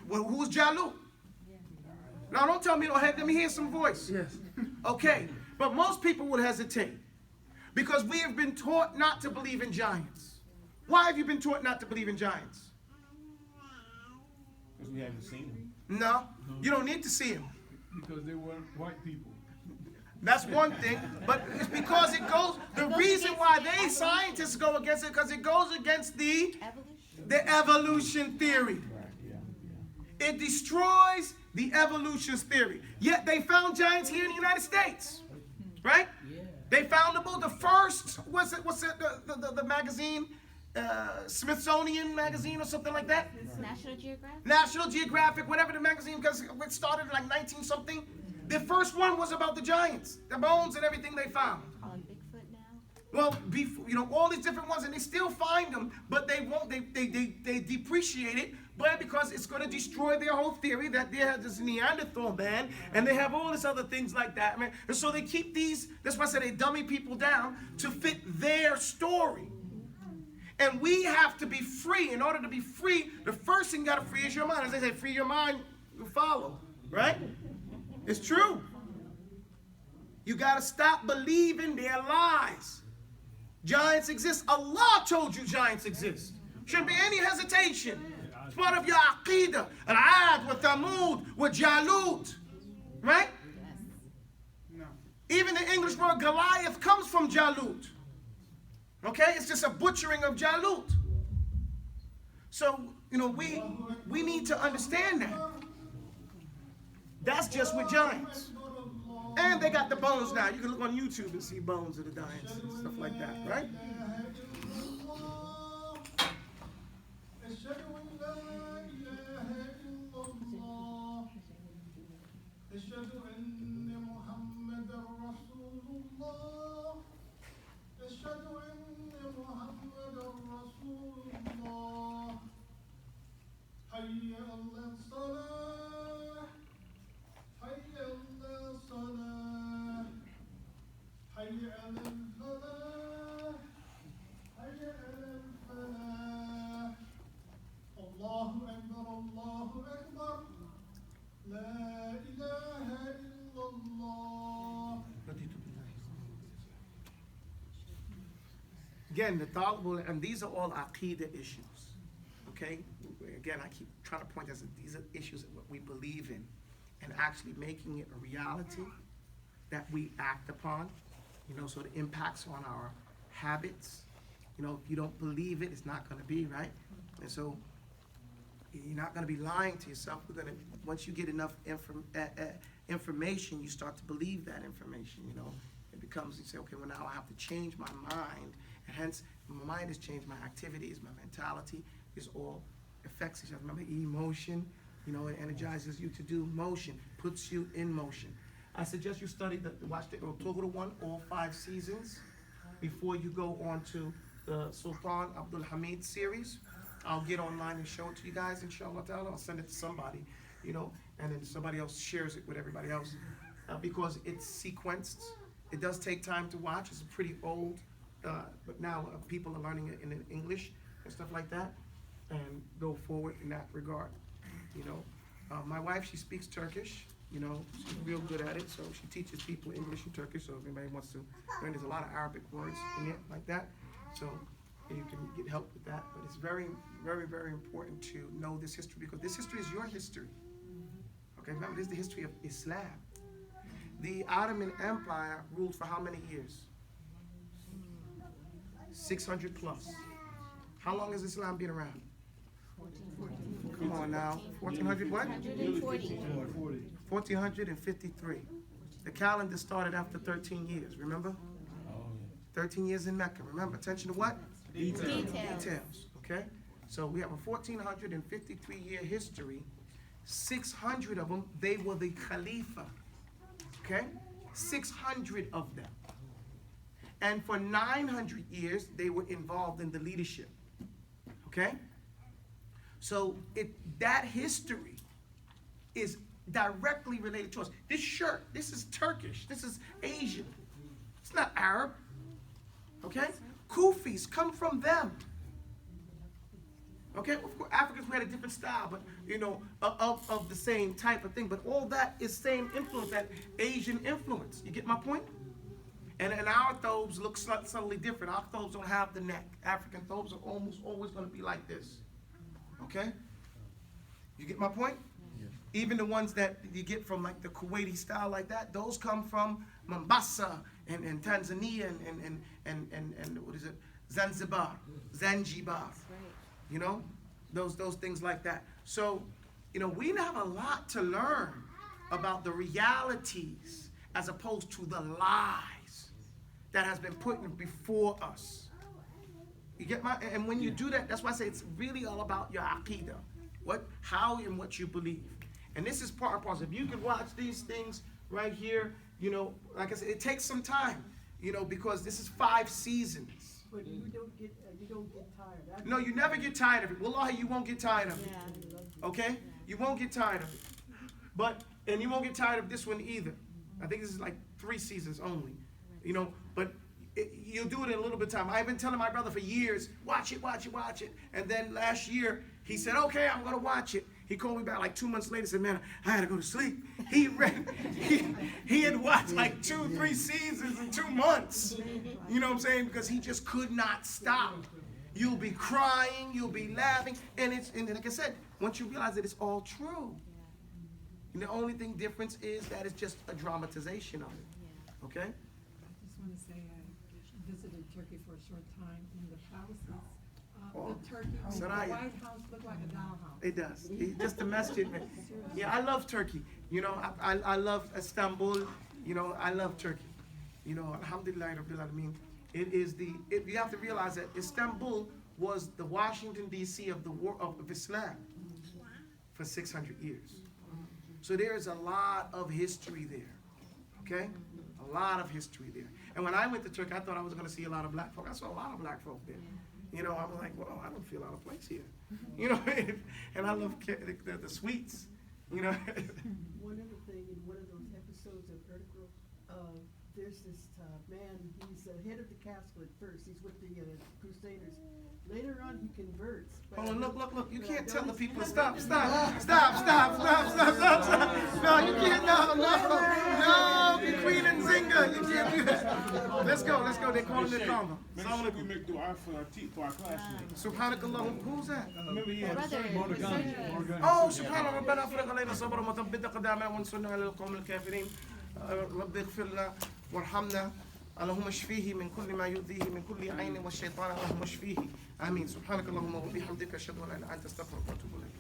Well, who's Jalut? Now, don't tell me you don't have. Let me hear some voice. Yes. Okay, but most people would hesitate because we have been taught not to believe in giants. Why have you been taught not to believe in giants? Because we haven't seen them. No, you don't need to see them. Because they weren't white people. That's one thing, but it's because it goes, the reason why they scientists go against it, because it goes against the evolution theory. It destroys the evolution theory. Yet they found giants here in the United States, right? They found the first, what's it, the magazine, Smithsonian magazine or something like that? National Geographic? National Geographic, whatever the magazine, because it started in like 19 something. The first one was about the giants, the bones and everything they found. Calling Bigfoot now? Well, you know, all these different ones, and they still find them, but they won't. They depreciate it, but because it's going to destroy their whole theory that they have this Neanderthal man, and they have all this other things like that, man. And so they keep these. That's why I said they dummy people down to fit their story. And we have to be free. In order to be free, the first thing you got to free is your mind. As they say, free your mind, you follow, right? It's true. You got to stop believing their lies. Giants exist. Allah told you giants exist. Shouldn't be any hesitation. It's part of your aqidah. Al-Ad, wa Thamud, wa Jalut. Right? No. Even the English word Goliath comes from Jalut. Okay? It's just a butchering of Jalut. So, you know, we need to understand that. That's just with giants. And they got the bones now. You can look on YouTube and see bones of the giants and stuff like that, right? Again, the Taubah, and these are all Aqidah issues. Okay? Again, I keep trying to point out that these are issues that we believe in, and actually making it a reality that we act upon. You know, so it impacts on our habits. You know, if you don't believe it, it's not going to be, right? And so you're not going to be lying to yourself. Once you get enough information, you start to believe that information, you know. It becomes, you say, okay, well, now I have to change my mind. And hence, my mind has changed, my activities, my mentality is all affects each other. Remember, emotion, you know, it energizes you to do motion, puts you in motion. I suggest you watch the October 1, all 5 seasons, before you go on to the Sultan Abdul Hamid series. I'll get online and show it to you guys, inshallah ta'ala. I'll send it to somebody, you know, and then somebody else shares it with everybody else. Because it's sequenced. It does take time to watch. It's pretty old, but now people are learning it in English and stuff like that, and go forward in that regard, you know. My wife, she speaks Turkish. You know, she's real good at it, so she teaches people English and Turkish, so if anybody wants to learn, there's a lot of Arabic words in it like that, so you can get help with that. But it's very, very, very important to know this history, because this history is your history. Okay, remember, this is the history of Islam. The Ottoman Empire ruled for how many years? 600 plus. How long has Islam been around? Come on now, 1400 what? 1453. The calendar started after 13 years, remember? 13 years in Mecca, remember? Attention to what? Details, okay? So we have a 1453-year history. 600 of them, they were the Khalifa, okay? 600 of them. And for 900 years, they were involved in the leadership, okay? So that history is directly related to us. This shirt, this is Turkish, this is Asian. It's not Arab, okay? Kufis come from them. Okay, of course, Africans, we had a different style, but you know, of the same type of thing. But all that is same influence, that Asian influence. You get my point? And our thobes look subtly different. Our thobes don't have the neck. African thobes are almost always going to be like this. Okay? You get my point? Yeah. Even the ones that you get from like the Kuwaiti style like that, those come from Mombasa and Tanzania and what is it? Zanzibar. You know, those things like that. So, you know, we have a lot to learn about the realities as opposed to the lies that has been put before us. You get my, and when you do that, that's why I say it's really all about your aqidah, how and what you believe. And this is part and parcel. If you can watch these things right here, you know, like I said, it takes some time, you know, because this is 5 seasons. But you don't get tired. No, you never get tired of it. Wallahi, you won't get tired of it. Okay? You won't get tired of it. And you won't get tired of this one either. I think this is like 3 seasons only. You know, but you'll do it in a little bit of time. I've been telling my brother for years, watch it. And then last year, he said, okay, I'm going to watch it. He called me back like 2 months later and said, man, I had to go to sleep. He had watched like 2-3 seasons in 2 months. You know what I'm saying? Because he just could not stop. You'll be crying, you'll be laughing. And like I said, once you realize that it's all true. And the only thing difference is that it's just a dramatization of it. Okay? I just want to say I visited Turkey for a short time in the palaces. The Turkey, the Saraya. White House looked like a dollhouse. It does. Just the masjid. Yeah, I love Turkey. You know, I love Istanbul. You know, I love Turkey. You know, alhamdulillah, rabbil alameen. You have to realize that Istanbul was the Washington, D.C. of Islam for 600 years. So there is a lot of history there. Okay? A lot of history there. And when I went to Turkey, I thought I was going to see a lot of black folk. I saw a lot of black folk there. You know, I'm like, well, I don't feel out of place here. You know, and I love the sweets. You know. One other thing, in one of those episodes of Vertical, there's this man, he's head of the castle at first. He's with the Crusaders. Later on, he converts. Oh, look. You can't tell the people. Stop. No, you can't. No, the Queen and Zinga. You can't do that. Let's go. They call him the karma. Make sure we make dua for our classmates. Subhanakallah. Who's that? Remember, he had Oh, subhanallah. ربنا افرغ علينا صبرا وثبت قدامنا وانصرنا على القوم الكافرين. رب اغفر لنا وارحمنا. اللهم اشفيه من كل ما يؤذيه من كل عين والشيطان اللهم اشفيه. آمين. سبحانك اللهم وبحمدك اشهد ان لا اله الا انت استغفرك واتوب اليك.